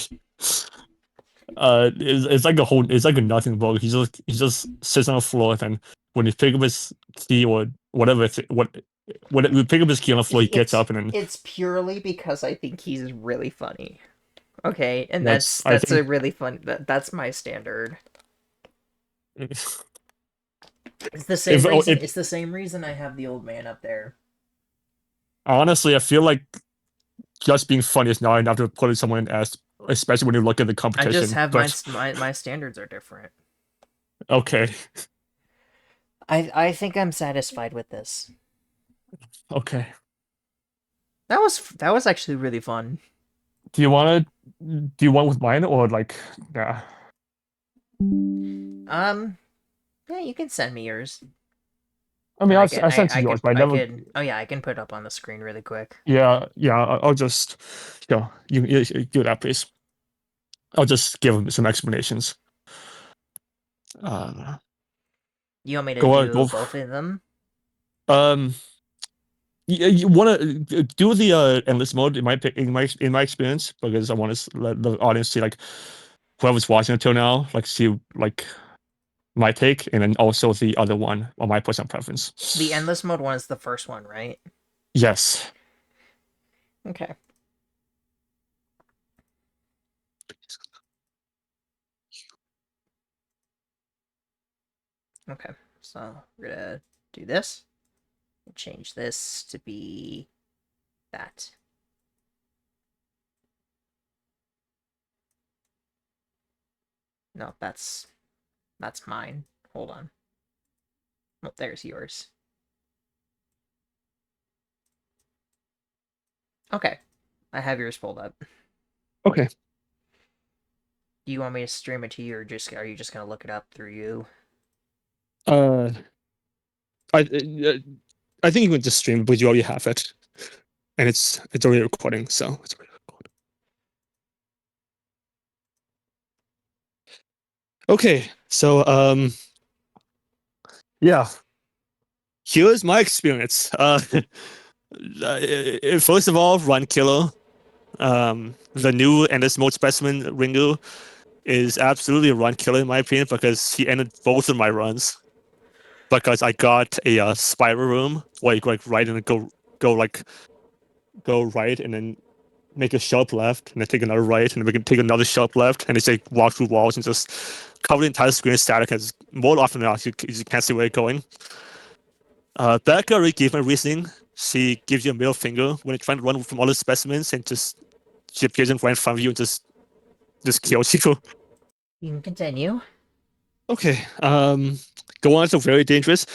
It's like it's like a nothing bug. He just sits on the floor, and when you pick up his key or whatever, when you pick up his key on the floor, he gets It's up, and then it's purely because I think he's really funny. Okay, and that's I that's think a really fun. That's my standard. if It's the same reason. if It's the same reason I have the old man up there. honestly, I feel like just being funny is not enough to put someone in S, especially when you look at the I just competition. have But my standards are different. okay, I think I'm satisfied with this. okay. That was actually really fun. Do you want do you want with mine or like yeah? Um, yeah, you can send me yours, I mean, and I sent you yours, but I I never. could. Oh yeah, I can put it up on the screen really quick. Yeah, yeah. I'll just yeah. You do that, please. I'll just give them some explanations. Uh, You want me to go do go. both of them? Um, you want to do the endless mode in my experience because I want to let the audience see like whoever's watching until now like see like my take and then also the other one on my personal The preference. endless mode one is the first one, right? Yes. Okay. Okay, so we're gonna do this. Change this to be that. No, that's mine. Hold on. Oh, there's yours. Okay, I have yours pulled up. Okay. Do you want me to stream it to you, or are you just gonna look it up through you? Uh, I think you can just stream, but you already have it, and it's already recording, so it's already recording. Okay, so yeah, here's my experience. First of all, run killer. The new endless mode specimen Ringo is absolutely a run killer in my opinion because he ended both of my runs because I got a spiral room where you go like right and then go right and then make a sharp left and then take another right and then we can take another sharp left and it's like walk through walls and just cover the entire screen in static as more often than not you can't see where you're going. Becca already gave my reasoning. She gives you a middle finger when you're trying to run from all the specimens and just she appears in right in front of you and just kills you. You can continue. Okay. Go on to very dangerous.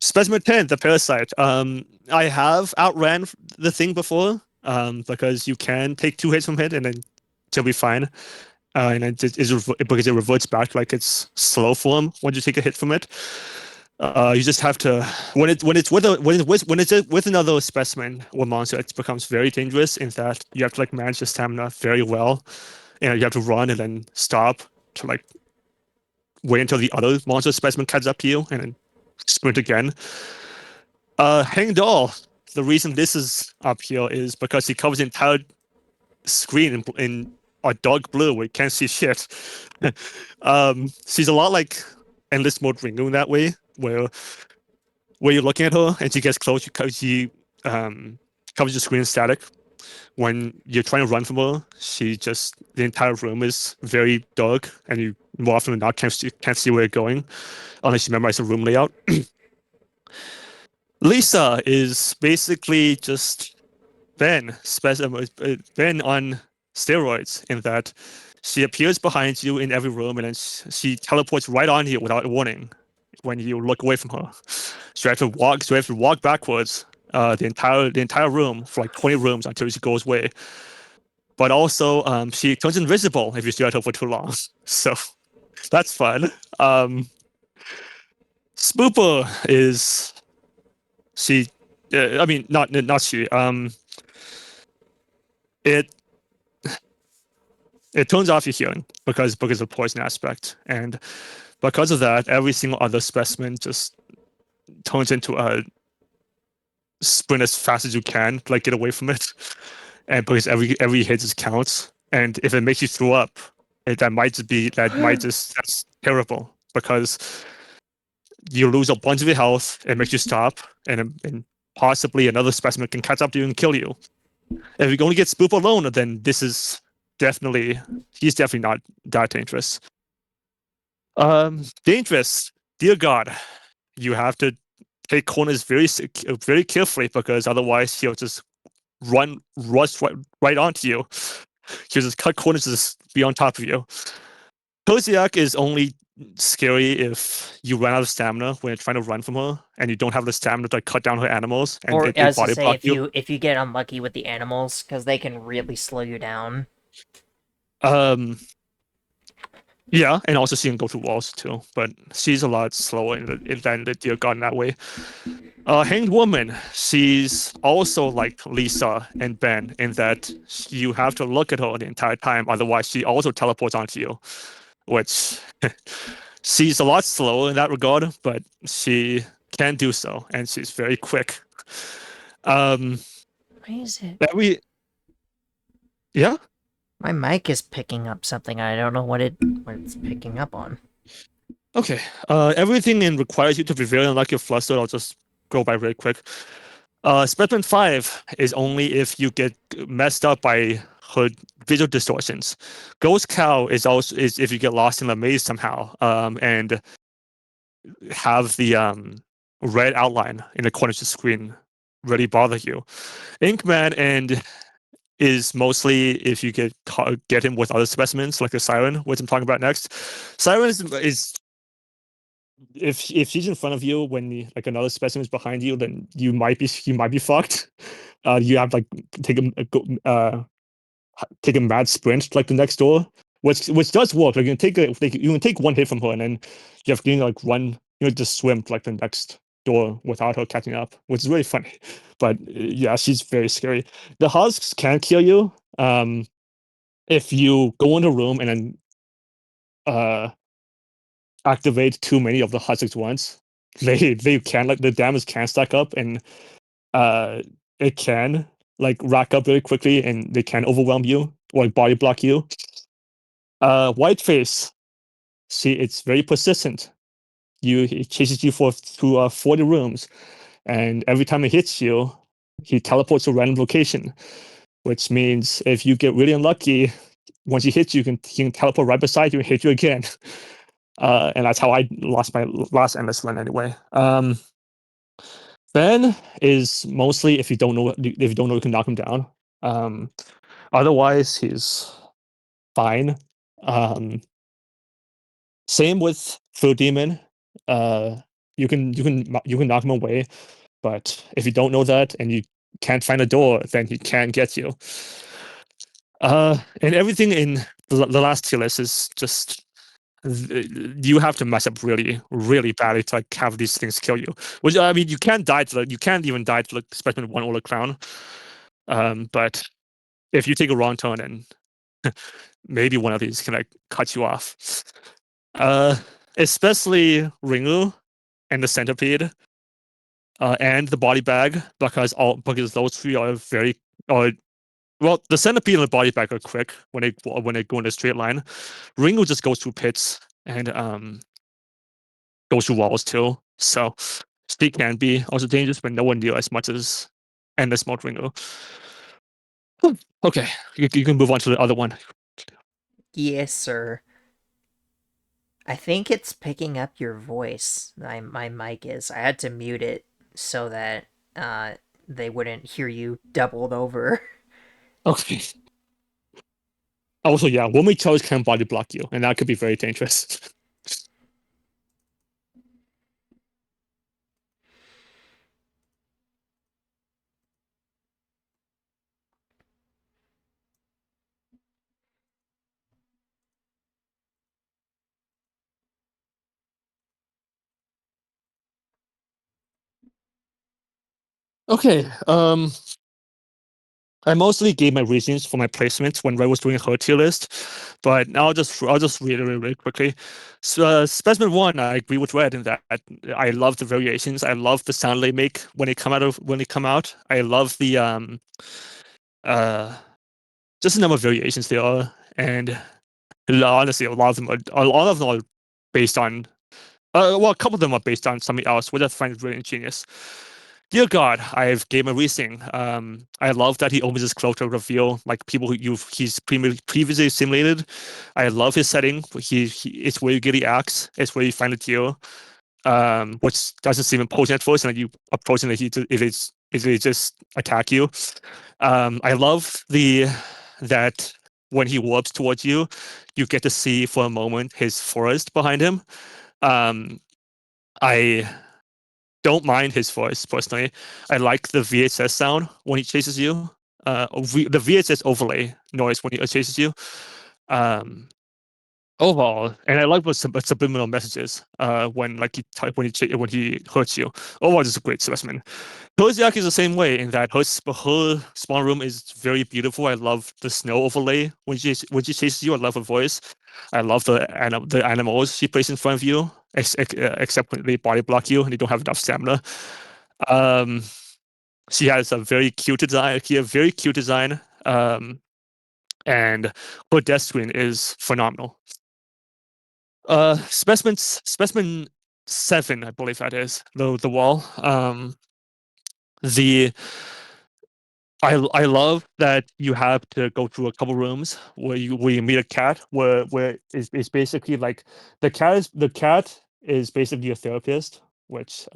Specimen 10, the parasite. I have outran the thing before. Because you can take two hits from it and then you'll be fine. And then because it reverts back like it's slow form when you take a hit from it. You just have to when it's with another specimen or monster, it becomes very dangerous in that you have to like manage the stamina very well. And you have to run and then stop to like wait until the other monster specimen catches up to you and then sprint again. Hang Doll. The reason this is up here is because he covers the entire screen in a dark blue where you can't see shit. She's a lot like Endless Mode Ringo in that way, where you're looking at her and she gets close because she covers the screen in static. When you're trying to run from her, the entire room is very dark and you more often than not can't see where you're going unless you memorize the room layout. Lisa is basically just Ben on steroids in that she appears behind you in every room and then she teleports right on you without warning when you look away from her. So you have to walk backwards the entire room for like 20 rooms until she goes away. But also, she turns invisible if you stare at her for too long. So that's fun. Spooper is she? I mean, not she. It it turns off your healing because of the poison aspect, and because of that, every single other specimen just turns into a sprint as fast as you can, to, like get away from it. And because every hit just counts, and if it makes you throw up, that's terrible because you lose a bunch of your health. It makes you stop, and possibly another specimen can catch up to you and kill you. If you only get Spoop alone, then definitely he's definitely not that dangerous. Dangerous. Dear God, you have to take corners very carefully because otherwise he'll just rush right onto you. He'll just cut corners to just be on top of you. Kozyak is only scary if you run out of stamina when you're trying to run from her and you don't have the stamina to like, cut down her animals and Or they as to body say, block if you. you get unlucky with the animals, because they can really slow you down. Um, yeah, and also she can go through walls too, but she's a lot slower than the deer god in that way. Hanged Woman, she's also like Lisa and Ben in that you have to look at her the entire time, otherwise she also teleports onto you, which she's a lot slower in that regard, but she can do so, and she's very quick. Um, Why is it? that we, yeah, My mic is picking up something. I don't know what it's picking up on. okay. Everything in requires you to be very unlucky or flustered. I'll just go by really quick. Specimen 5 is only if you get messed up by her visual distortions. Ghost Cow is if you get lost in the maze somehow. And have the red outline in the corner of the screen really bother you. Inkman and is mostly if you get him with other specimens like the siren, which I'm talking about next. Siren is if she's in front of you when like another specimen is behind you, then you might be fucked. You have like take take a mad sprint to, like the next door, which does work. Like you can take one hit from her, and then you have to like run, just swim to like the next door without her catching up, which is really funny. But yeah, she's very scary. The husks can kill you. If you go in a room and then uh activate too many of the husks at once, they can like the damage can stack up, and uh it can like rack up really quickly, and they can overwhelm you or like body block you. Whiteface, see, it's very persistent. It chases you through 40 rooms, and every time it hits you, he teleports to a random location, which means if you get really unlucky, once he hits you, he can teleport right beside you and hit you again. And that's how I lost my last endless run anyway. Ben is mostly if you don't know you can knock him down. Um, Otherwise, he's fine. Um, Same with Food Demon. Uh, you can knock him away, but if you don't know that and you can't find a door, then he can get you. And everything in the last tier list is just you have to mess up really, really badly to like have these things kill you. Which I mean, you can't even die to like Specimen One or the Clown. But if you take a wrong turn, and maybe one of these can like cut you off. Uh, Especially Ringu and the Centipede, and the Body Bag, because those three are very well, the Centipede and the Body Bag are quick when they go in a straight line. Ringu just goes through pits and goes through walls too. So speed can be also dangerous, but nowhere near as much as Endless Mode Ringu. Okay, you can move on to the other one. Yes, sir. I think it's picking up your voice. My mic is. I had to mute it so that uh, they wouldn't hear you doubled over. Okay. Also, yeah, Womi Chows can body block you, and that could be very dangerous. Okay, I mostly gave my reasons for my placements when I was doing her tier list, but I'll just reiterate really quickly. So, Specimen One, I agree with Red in that I love the variations. I love the sound they make when they come out. I love the uh just the number of variations there are, and honestly, a lot of them are based on well, a couple of them are based on something else, which I find really ingenious. Dear God, I've gave him a racing. I love that he opens his cloak to reveal like people he's previously simulated. I love his setting. It's where you get the axe. It's where you find the deal. Which doesn't seem imposing at first, and then you approach and it just attack you. I love the that when he warps towards you, you get to see for a moment his forest behind him. Um, I don't mind his voice personally. I like the VHS sound when he chases you. The VHS overlay noise when he chases you. Um, Overall, and I like what subliminal messages. When like he type when he hurts you. Overall, it's a great specimen. Kozyak is the same way in that her spawn room is very beautiful. I love the snow overlay when she chases you. I love her voice. I love the animals she places in front of you, except when they body block you and they don't have enough stamina. Um, she has a very cute design. She has a very cute design. And her death screen is phenomenal. Specimen 7, I believe that is the wall. The I love that you have to go through a couple rooms where you meet a cat, where it's basically like the cat is basically a therapist, which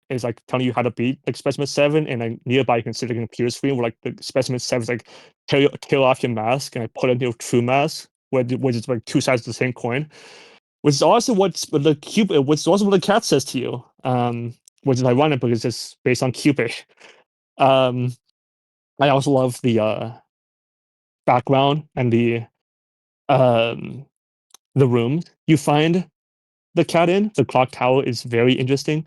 is like telling you how to beat like specimen 7, and then nearby you can see like a computer screen where like the specimen 7 is like tear off your mask and I put in your true mask, which is like two sides of the same coin. Which is also which is also what the cat says to you. Which is ironic because it's based on Cupid. Um I also love the background and um the room you find the cat in. The clock tower is very interesting,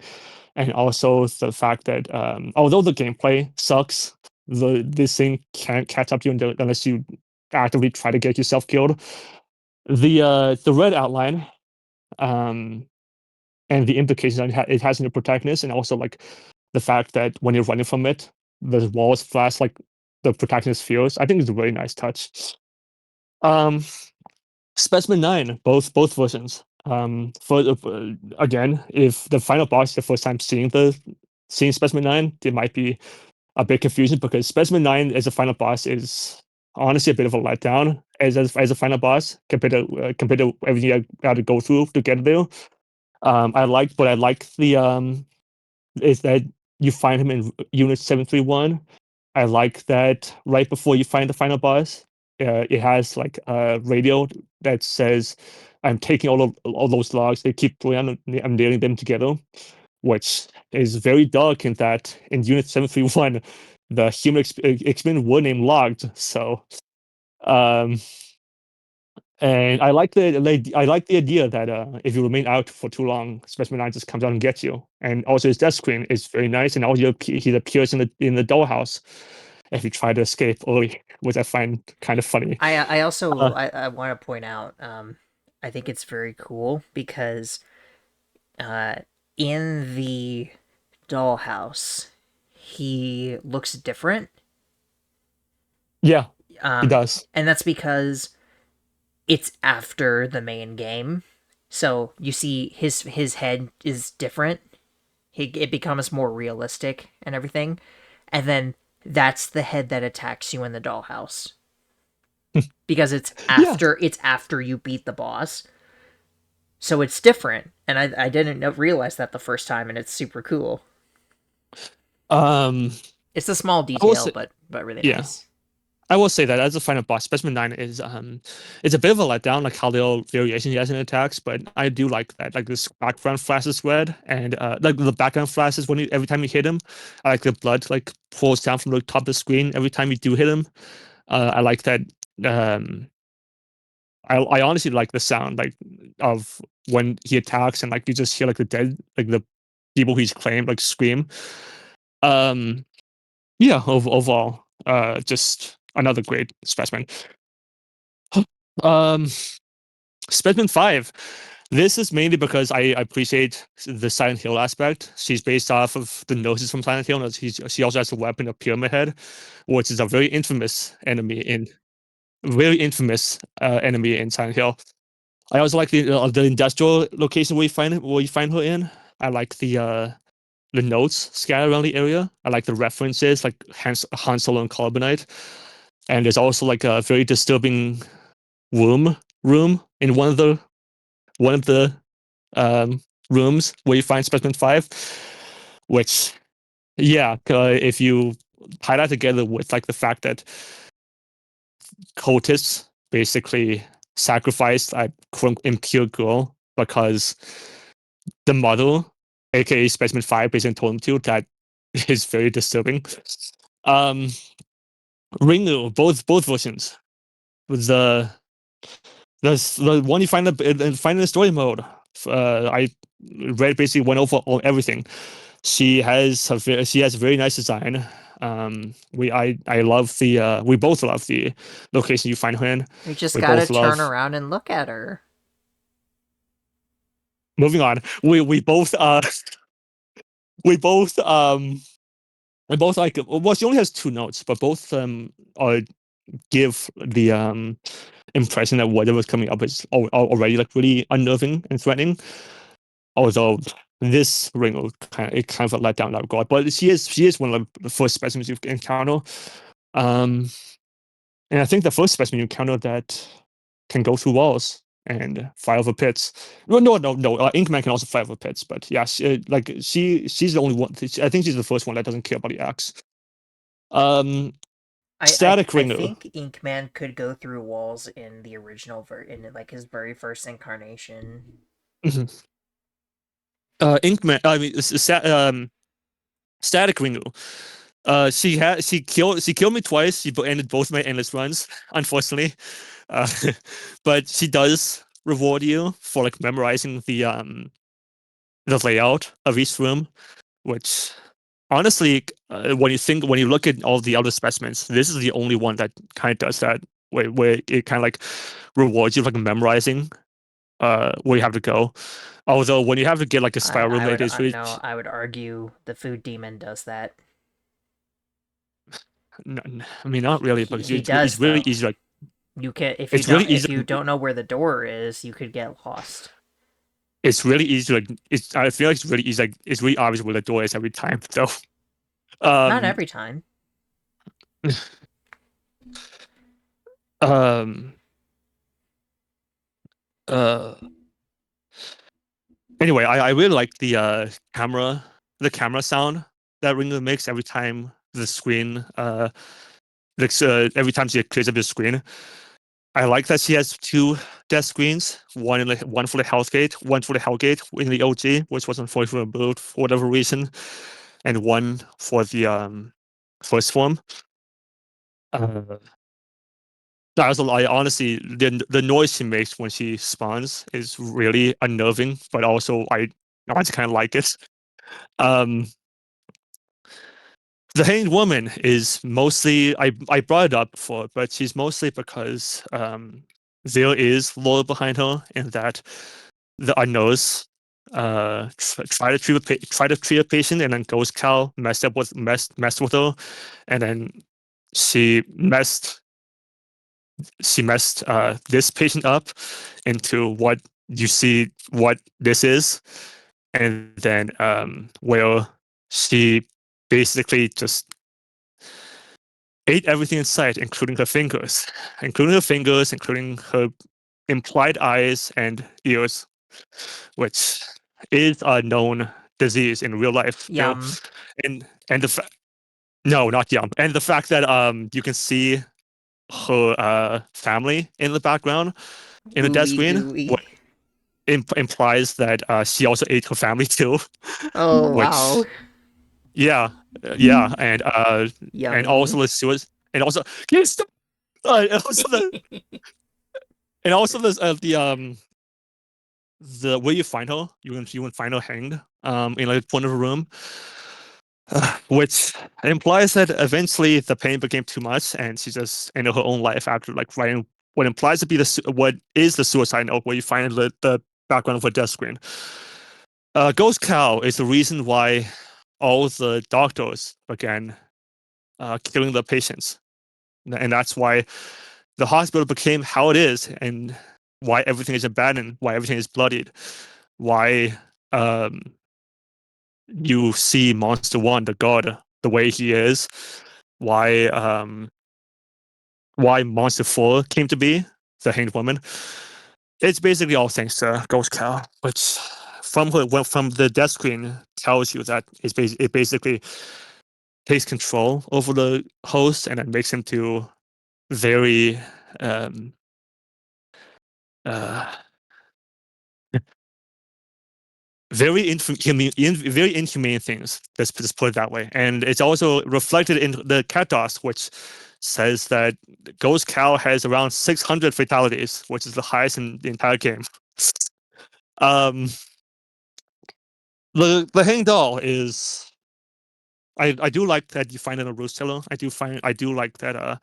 and also the fact that although the gameplay sucks, this thing can't catch up to you unless you actively try to get yourself killed. The red outline um and the implications that it has in the protagonist, and also like the fact that when you're running from it, the walls flash like the protagonist feels. I think it's a really nice touch. Um, Specimen 9, both versions. For again, if the final boss is the first time seeing Specimen 9, there might be a bit confusion because Specimen 9 as a final boss is honestly a bit of a letdown as a final boss compared to everything I had to go through to get there. I like the is that you find him in Unit 731. I like that right before you find the final boss, it has like a radio that says, "I'm taking all those logs. They keep going. I'm nailing them together," which is very dark in that in Unit 731, the human X-Men were named logged. So, um, and I like the idea that if you remain out for too long, Specimen 9 just comes out and gets you. And also his death screen is very nice, and also he appears in the dollhouse if you try to escape early, which I find kind of funny. I also Uh, I want to point out I think it's very cool because uh in the dollhouse he looks different. yeah, he Um does. and that's because it's after the main game. So you see his head is different. It becomes more realistic and everything. And then that's the head that attacks you in the dollhouse because Yeah. it's after you beat the boss. So it's different, and I didn't realize that the first time, and it's super cool. Um, It's a small I will detail, say, but really yeah. nice. I will say that as a final boss, Specimen 9 is it's a bit of a letdown, like how little variation he has in attacks, but I do like that. Like this background flash is red, and like the background flashes when every time you hit him, I like the blood like falls down from the top of the screen every time you do hit him. I like that. Um, I honestly like the sound like of when he attacks, and like you just hear like the people he's claimed like scream. Um, yeah, overall, just another great specimen. Um, Specimen 5. This is mainly because I appreciate the Silent Hill aspect. She's based off of the noses from Silent Hill, and she also has a weapon, a Pyramid Head, which is a very infamous enemy in Silent Hill. I also like the industrial location where you find her in. I like the notes scattered around the area. I like the references like Han Solo and Carbonite. And there's also like a very disturbing room room in one of the um, rooms where you find Specimen 5, which, yeah, if you tie that together with like the fact that cultists basically sacrificed a quote impure girl because the model, aka Specimen 5, basically told him to, that is very disturbing. Um, Ringu, both versions. The the one you find in the story mode. I read basically went over everything. She has a very nice design. I love we both love the location you find her in. You just We gotta both turn love around and look at her. moving on. We both we both we both like well she only has two notes, but both are give the impression that whatever's coming up is already like really unnerving and threatening. Although this ring will kind of a letdown in that regard. But she is one of the first specimens you encounter. Um, and I think the first specimen you encounter that can go through walls. and fly over pits. No. Inkman can also fly over pits, but yeah, she's the only one. I think she's the first one that doesn't care about the axe. Um, Static I Ringer. think Inkman could go through walls in the original in like his very first incarnation. Mhm. Inkman. I mean, Static Ringer. She killed me twice. She ended both my endless runs, unfortunately. Uh, but she does reward you for like memorizing the layout of each room, which honestly, when you look at all the other specimens, this is the only one that kind of does that, where it kind of like rewards you for, like memorizing where you have to go. Although when you have to get like a spiral room, it is really no, I would argue the food demon does that. I mean, not really, because He it's does really though. easy. Like You can it's really easy. if you don't know where the door is, you could get lost. It's really easy. Like I feel like it's really easy. Like it's really obvious where the door is every time. So, Not um, every time. um, uh. Anyway, I really like the camera sound that Ringo makes every time the screen every time she clears up the screen. I like that she has two death screens, one for the Hellgate, one for the Hellgate in the OG, which was unfortunately removed for whatever reason, and one for the first form. Uh, I honestly, the noise she makes when she spawns is really unnerving, but also I just kind of like it. Um, the Hanged Woman is mostly I brought it up before, but she's mostly because there is lore behind her in that the unknowns try to treat a patient, and then Ghost Cow messed with her, and then she messed this patient up into what you see what this is, and then where she basically just ate everything in sight, including her implied eyes and ears, which is a known disease in real life. Yum. And no, not Yum, and the fact that you can see her family in the background in the death Ooey screen, what gooey. implies that she also ate her family too, Oh which wow. yeah, yeah, and also Yummy. the sewers, and also yes, also the and also the where you find her, you can find her hanged in like a corner of a room, which implies that eventually the pain became too much and she just ended her own life after like writing what implies to be what is the suicide note where you find the background of her death screen. Ghost Cow is the reason why all the doctors began killing the patients, and that's why the hospital became how it is, and why everything is abandoned, why everything is bloodied, why um, you see Monster One, the god, the way he is, why Monster Four came to be, the Hanged Woman. It's basically all thanks to Ghost Cow, which from the death screen tells you that it basically takes control over the host and it makes him to very um, uh, very inhumane things. Let's just put it that way. And it's also reflected in the cat DOS, which says that Ghost Cow has around 600 fatalities, which is the highest in the entire game. Um, the Hang Doll is. I do like that you find it in a roost pillow. I do like that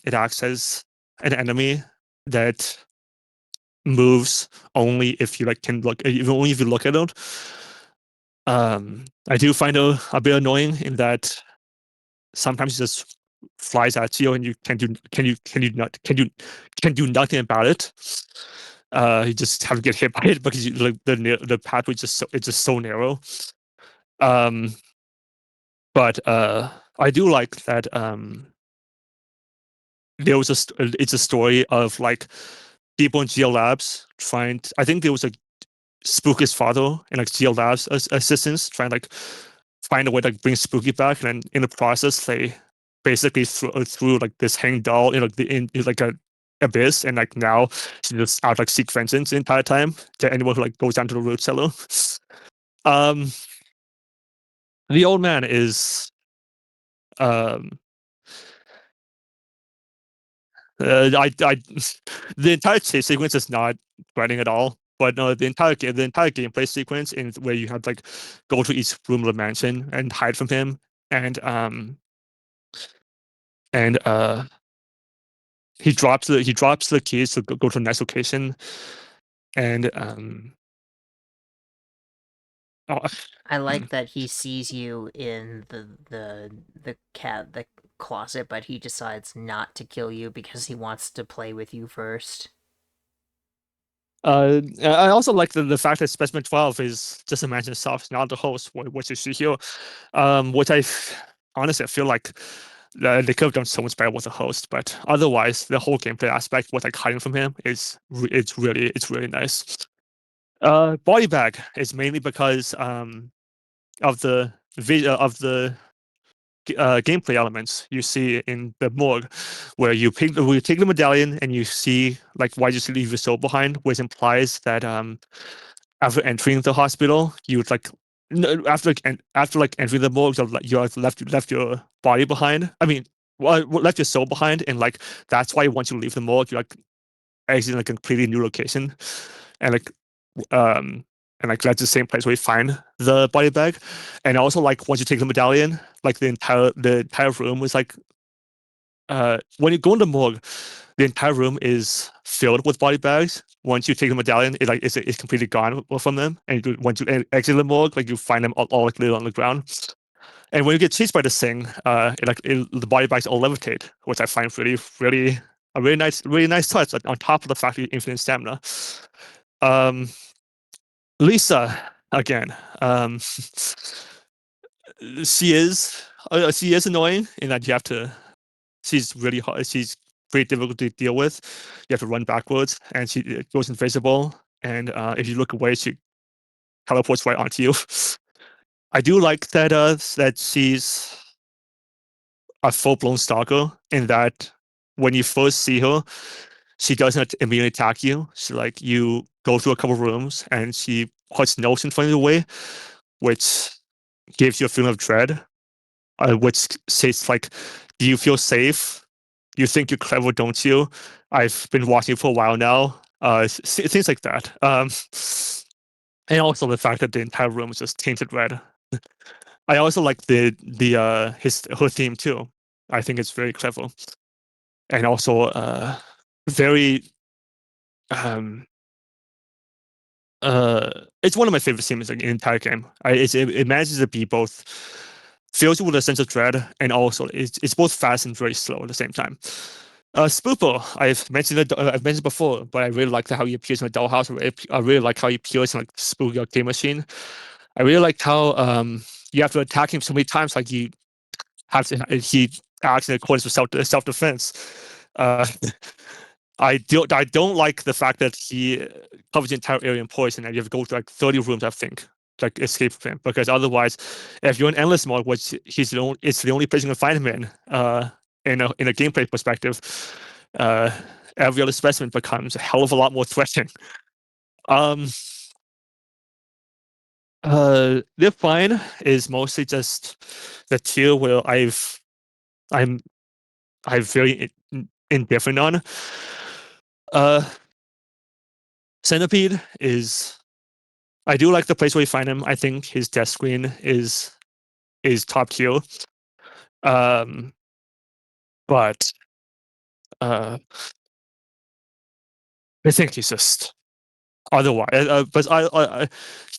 it acts as an enemy that moves only if you like can look only if you look at it. I do find it a bit annoying in that sometimes it just flies at you and you can do nothing about it. You just have to get hit by it because like the pathway it's just so narrow. Um, but I do like that it's a story of like people in GL Labs trying. I think there was a Spooky's father and like GL Labs assistants trying to like find a way to like bring Spooky back, and then in the process they basically threw like this hanging doll in like like a abyss, and like now she just out like seek vengeance the entire time to anyone who like goes down to the root cellar. Um, the old man is um I the entire chase sequence is not threatening at all. But no, the entire gameplay sequence in where you have like go to each room of the mansion and hide from him, and and he drops the keys to go to the next location, and oh, I like that he sees you in the closet, but he decides not to kill you because he wants to play with you first. I also like the fact that Specimen 12 is just a mansion itself, not the host, which is here. Which honestly I feel like they could have done so much better with the host, but otherwise the whole gameplay aspect with like hiding from him is it's really nice. Body bag is mainly because of the gameplay elements you see in the morgue, where you take the medallion and you see like why you leave your soul behind, which implies that after entering the hospital, you would like after like entering the morgue, you have left your body behind. I mean, well, left your soul behind, and like that's why once you leave the morgue, you're like exiting like a completely new location, and like um and like that's the same place where you find the body bag. And also like once you take the medallion, like the entire room is like when you go in the morgue, the entire room is filled with body bags. Once you take the medallion, it's completely gone from them. And once you exit the morgue, like you find them all like little on the ground. And when you get chased by this thing, the body bags all levitate, which I find really a really nice touch on top of the fact that you infinite stamina. Um, Lisa again. She is annoying in that you have to. She's really hard. She's pretty difficult to deal with. You have to run backwards, and she goes invisible. And if you look away, she teleports right onto you. I do like that she's a full blown stalker in that when you first see her, she doesn't immediately attack you. She like you go through a couple rooms and she puts notes in front of the way, which gives you a feeling of dread, which says like, "Do you feel safe? You think you're clever, don't you? I've been watching you for a while now." Things like that. And also the fact that the entire room is just tainted red. I also like the his her theme too. I think it's very clever, and also very um it's one of my favorite themes in the entire game. It manages to be both fills you with a sense of dread, and also it's both fast and very slow at the same time. Spooper, I've mentioned before, but I really like how he appears in the dollhouse. I really like how he appears in like spooky game machine. I really like how you have to attack him so many times, like you have to he acts in accordance with self defense. Uh, I don't like the fact that he covers the entire area in poison and you have to go to like 30 rooms, I think, to like escape from him. Because otherwise, if you're in endless mode, which it's the only place you can find him in a gameplay perspective, uh, every other specimen becomes a hell of a lot more threatening. Um, they're fine is mostly just the tier where I'm I'm very indifferent on. Uh, Centipede is I do like the place where you find him. I think his death screen is top tier. Um, but I think he's just otherwise. But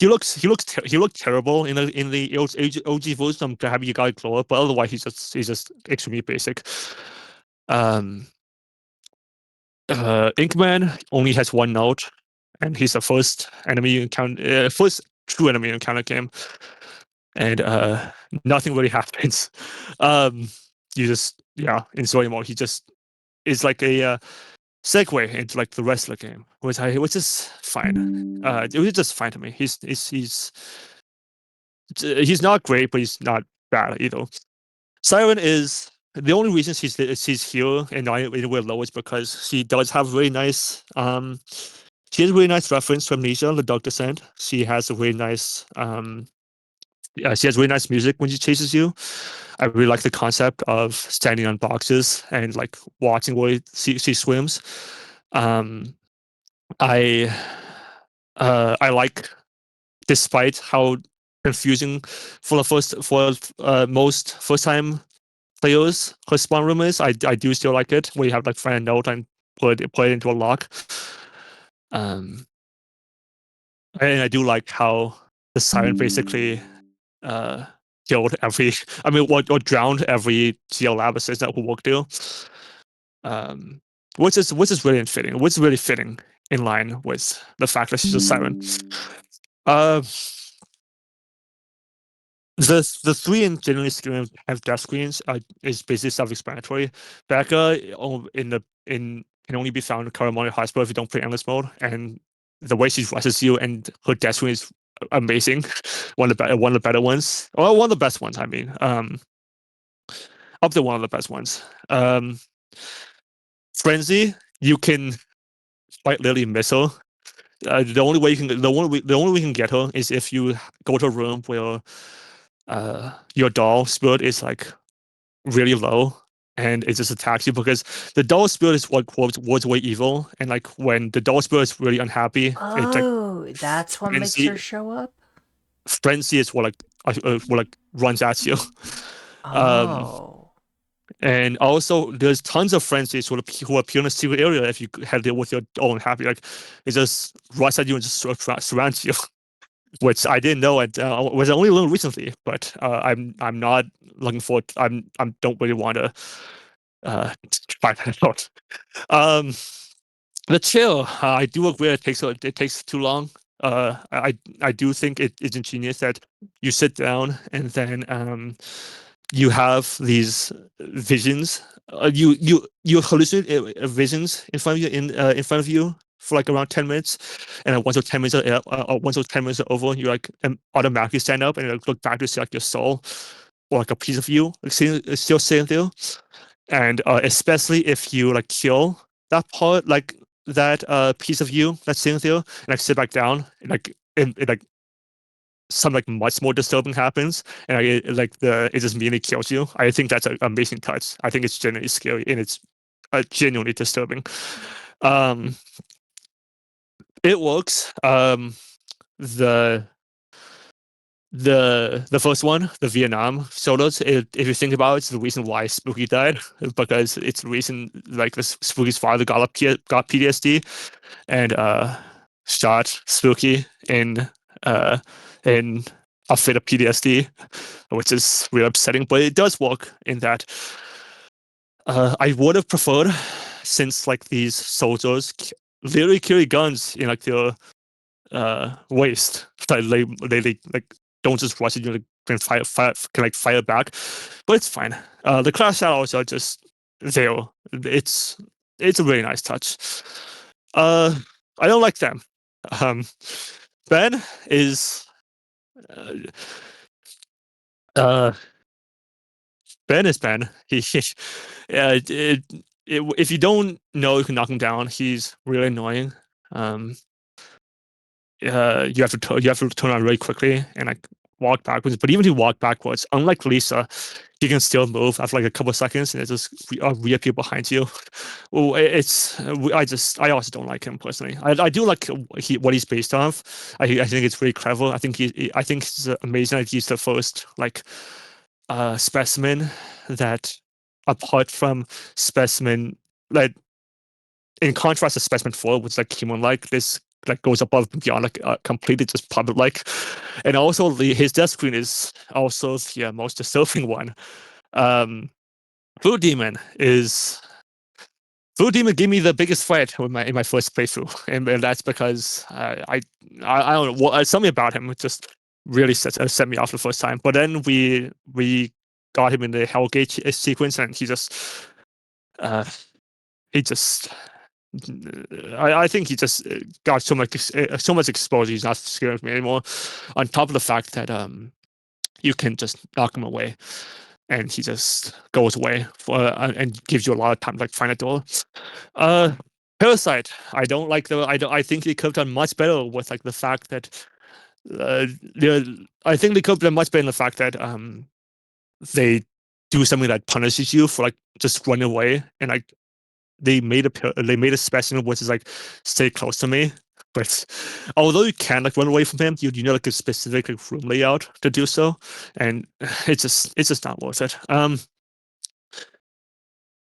he looked terrible in the OG version. I'm happy you got it glow up, but otherwise he's just extremely basic. Um, Inkman only has one note, and he's the first true enemy you encounter game, and nothing really happens. Um, you just enjoy him all. He just is like a segue into like the rest of the game, which is fine. It was just fine to me. He's not great, but he's not bad either. Siren is the only reason she's here and not anywhere low is because she does have really nice she has a really nice reference from Nisha, the Dark Descent. She has a really nice she has really nice music when she chases you. I really like the concept of standing on boxes and like watching where she swims. Um, I I like, despite how confusing for the first for most first time players her spawn room is, I do still like it where you have like find a note and put it into a lock. Um, and I do like how the siren basically uh killed every I mean what or drowned every GL lab assistant who worked there. Um, which is really fitting, which is really fitting in line with the fact that she's a siren. Uh, the three in generally have death screens is basically self-explanatory. Becca in can only be found in Karamari Hospital if you don't play endless mode, and the way she rushes you and her death screen is amazing. One of the better ones, or one of the best ones. I mean, up to one of the best ones. Frenzy, you can quite literally miss her. The only way you can get her is if you go to a room where your doll spirit is like really low and it just attacks you because the doll spirit is what was way evil, and like when the doll spirit is really unhappy, it's like Oh, that's what makes her frenzy. show up? Frenzy is what like runs at you. Um, Oh. and also there's tons of frenzies who appear in a secret area if you head there with your own happy. Like it just runs at you and just surrounds you, which I didn't know. It was only learned recently, but I'm not looking forward. I'm don't really want to try that out. Um, the chill, I do agree. It takes too long. I do think it is ingenious that you sit down and then you have these visions. You hallucinate visions in front of you in front of you for like around 10 minutes, and then once those 10 minutes are over, you like automatically stand up and like, look back to see like your soul or like a piece of you like still sitting there. And especially if you like kill that part, like that piece of you that's sitting there, and like sit back down, and, like some like much more disturbing happens, and like, it just immediately kills you. I think that's an amazing touch. I think it's genuinely scary and it's genuinely disturbing. Um, it works. The the first one, the Vietnam solos, if you think about it, it's the reason why Spooky died, because it's the reason like the Spooky's father got PTSD and shot Spooky uh in a fit of PTSD, which is really upsetting, but it does work in that. I would have preferred, since like these soldiers literally carry guns in like their waste, that they like don't just rush at you, like, can like fire back, but it's fine. The class shadows are just there. It's it's a really nice touch. Uh, I don't like them. Um, Ben is uh, uh Ben is Ben. If you don't know you can knock him down, he's really annoying. Um, you have to turn around really quickly and like walk backwards. But even if you walk backwards, unlike Lisa, you can still move after like a couple of seconds and it just reappear behind you. Well, I also don't like him personally. I do like what he's based off. I think it's really clever. I think it's amazing that he's the first like specimen that, apart from specimen, like in contrast to Specimen 4, which is like human-like, this like goes above and beyond, like completely just puppet-like. And also his death screen is also the most disturbing one. Um, Food Demon is Food Demon gave me the biggest fight in my first playthrough, and that's because I don't know what something about him just really set me off the first time. But then we got him in the Hellgate sequence, and uh, he just I think he just got so much exposure. He's not scared of me anymore. On top of the fact that you can just knock him away, and he just goes away and gives you a lot of time to like find a door. Uh, Parasite. I don't like the. I don't. I think they could have done much better with like the fact that. I think they could have done much better in the fact that they do something that punishes you for like just running away, and like they made a specimen which is like stay close to me. But although you can like run away from him, you know like a specific like room layout to do so, and it's just not worth it.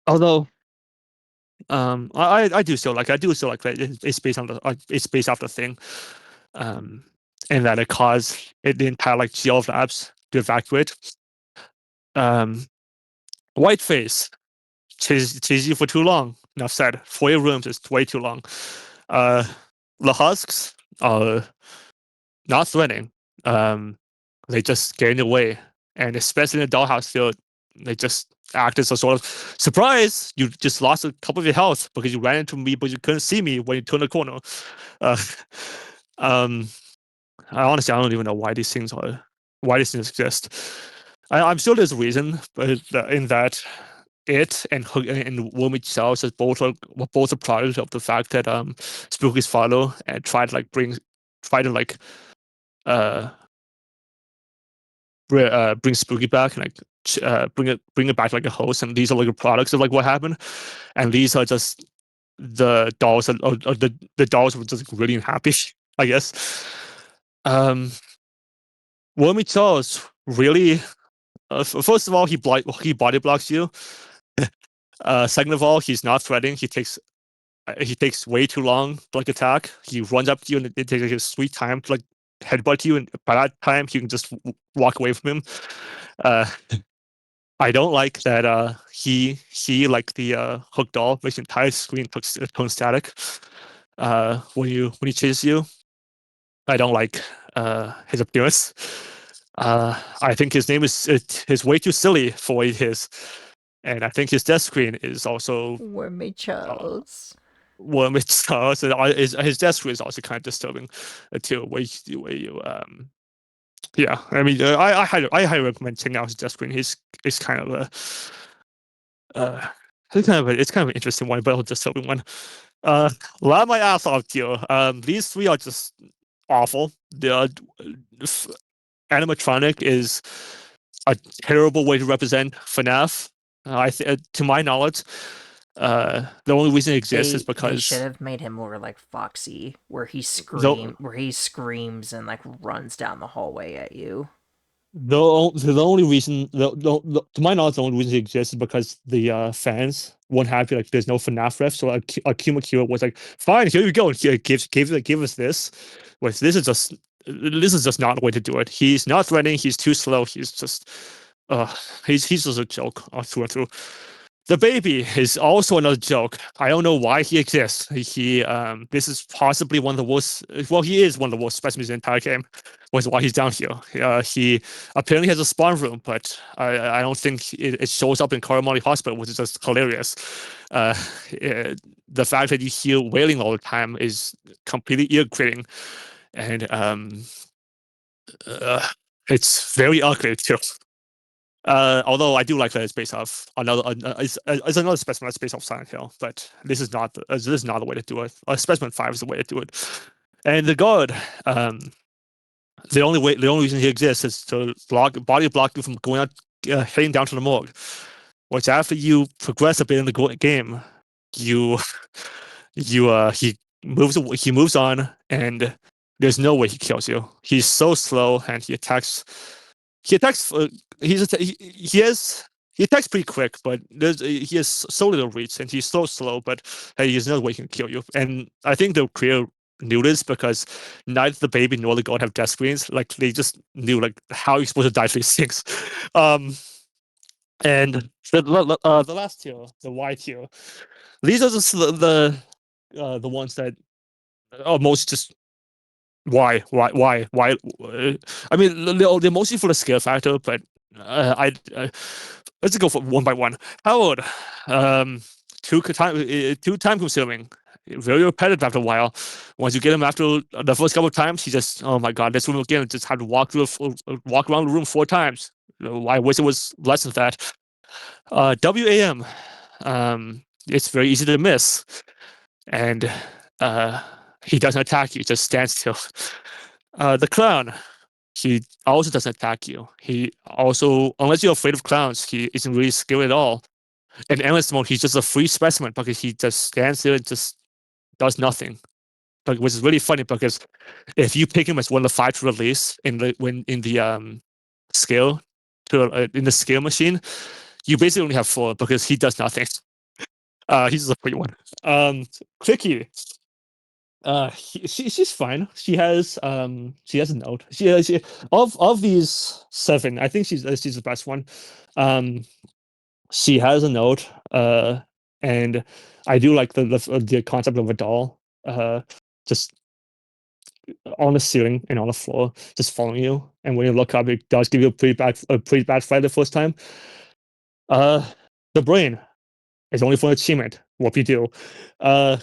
Although I do still like that it's based on it's based off the thing, um, and that it caused the entire like GL labs to evacuate. Um, Whiteface chases you for too long. Enough said. 4 rooms is way too long. Uh, the husks are not threatening. Um, they just get in the way, and especially in the dollhouse field, they just act as a sort of surprise. You just lost a couple of your health because you ran into me, but you couldn't see me when you turned the corner. Uh, um, I don't even know why these things exist. I'm sure there's a reason, but in that it and Worm itself is were both a product of the fact that Spooky's father and tried to like uh bring Spooky back and like bring it back like a host, and these are like the products of like what happened, and these are just the dolls or the dolls were just really unhappy, I guess. Um, Wormy Charles really, first of all, he body blocks you. Second of all, he's not threatening. He takes way too long to like attack. He runs up to you and it takes like a sweet time to like headbutt you, and by that time you can just walk away from him. Uh, I don't like that he like the hook doll makes the entire screen turn static when he chases you. I don't like his appearance. I think his name is way too silly for what it is, and I think his death screen is also Wormy uh, Charles. well, it's his death screen is also kind of disturbing too. Where you yeah, I mean, I highly recommend checking out his death screen. He's kind of a it's kind of an interesting one, but a disturbing one. Laugh my ass off here. These three are just awful. The animatronic is a terrible way to represent FNAF. To my knowledge, the only reason it exists is They should because have made him more like Foxy, the where he screams and like runs down the hallway at you. the only reason to my knowledge the only reason it exists is because the fans weren't happy like there's no FNAF ref, so Akuma Kira was like, fine, here you go, and he give us this. Which this is just not the way to do it. He's not threatening, he's too slow, he's just uh he's just a joke through and through. The baby is also another joke. I don't know why he exists. This is possibly one of the worst. Well, he is one of the worst specimens in the entire game. Was why he's down here. He apparently has a spawn room, but I don't think it shows up in Karamari Hospital, which is just hilarious. Uh, the fact that you hear wailing all the time is completely ear-grating, and uh, it's very ugly too. Although I do like that it's based off another, it's another specimen that's based off Silent Hill, but this is not the way to do it. Specimen 5 is the way to do it. And the god, um, the only reason he exists is to body block you from going out, heading down to the morgue. Which after you progress a bit in the game, you he moves on, and there's no way he kills you. He's so slow, and he attacks. He attacks pretty quick, but he has so little reach, and he's so slow. But hey, there's no way he can kill you. And I think the creator knew this because neither the baby nor the god have death screens. Like they just knew like how you're supposed to die for these things. Um, and the last tier, the Y tier, these are just the ones that are most just why? I mean, they're mostly for the scale factor, but let's go for one by one. Howard, um, too time consuming. very repetitive after a while. Once you get him after the first couple of times, he just, oh my god, this room again. Just have to walk around the room 4 times. I wish it was less than that. WAM, it's very easy to miss, and he doesn't attack you; just stands still. The clown, he also doesn't attack you. He also, unless you're afraid of clowns, he isn't really scary at all. In endless mode, he's just a free specimen because he just stands there and just does nothing. But which is really funny because if you pick him as one of the 5 to release in the scale in the scale machine, you basically only have 4 because he does nothing. He's just a free one. Clicky. She's fine. She has a note. She of these 7, I think she's the best one. She has a note. And I do like the concept of a doll. Just on the ceiling and on the floor, just following you. And when you look up, it does give you a pretty bad fight the first time. Uh, the brain is only for an achievement. What you do?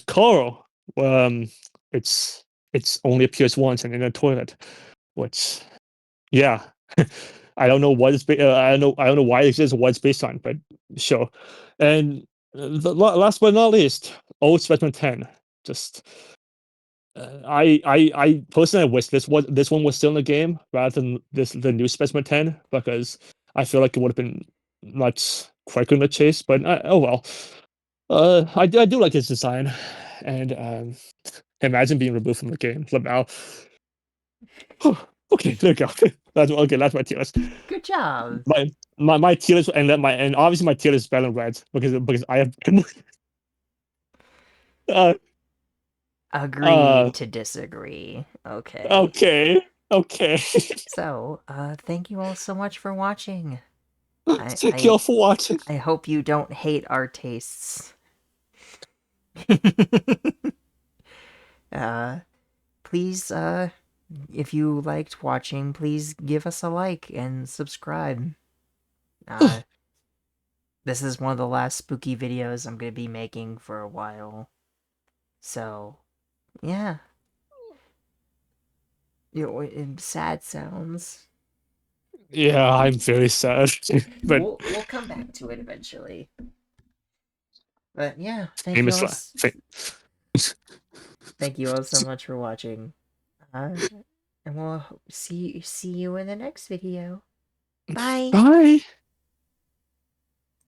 Coral. Um, it's it's only appears once and in a toilet, which yeah. I don't know what I don't know why it exists or what it's based on, but sure. And last but not least, old Specimen 10. Just I personally wish this one was still in the game rather than the new Specimen 10 because I feel like it would have been much quicker in the chase. But oh well. I do like his design, and imagine being removed from the game. Lamau. Okay, there you go. That's okay. That's my tier list. Good job. My tier list, and obviously my tier list is better than Red because I have uh Agree uh to disagree. Okay. okay. So, thank you all so much for watching. I Thank you I all for watching. I hope you don't hate our tastes. uh, please, if you liked watching, please give us a like and subscribe. Uh, this is one of the last spooky videos I'm gonna be making for a while. So, yeah. Sad sounds. Yeah, I'm very sad, but We'll come back to it eventually. But yeah, thank you famous all. for Thank you all so much for watching. And we'll see you in the next video. Bye. bye.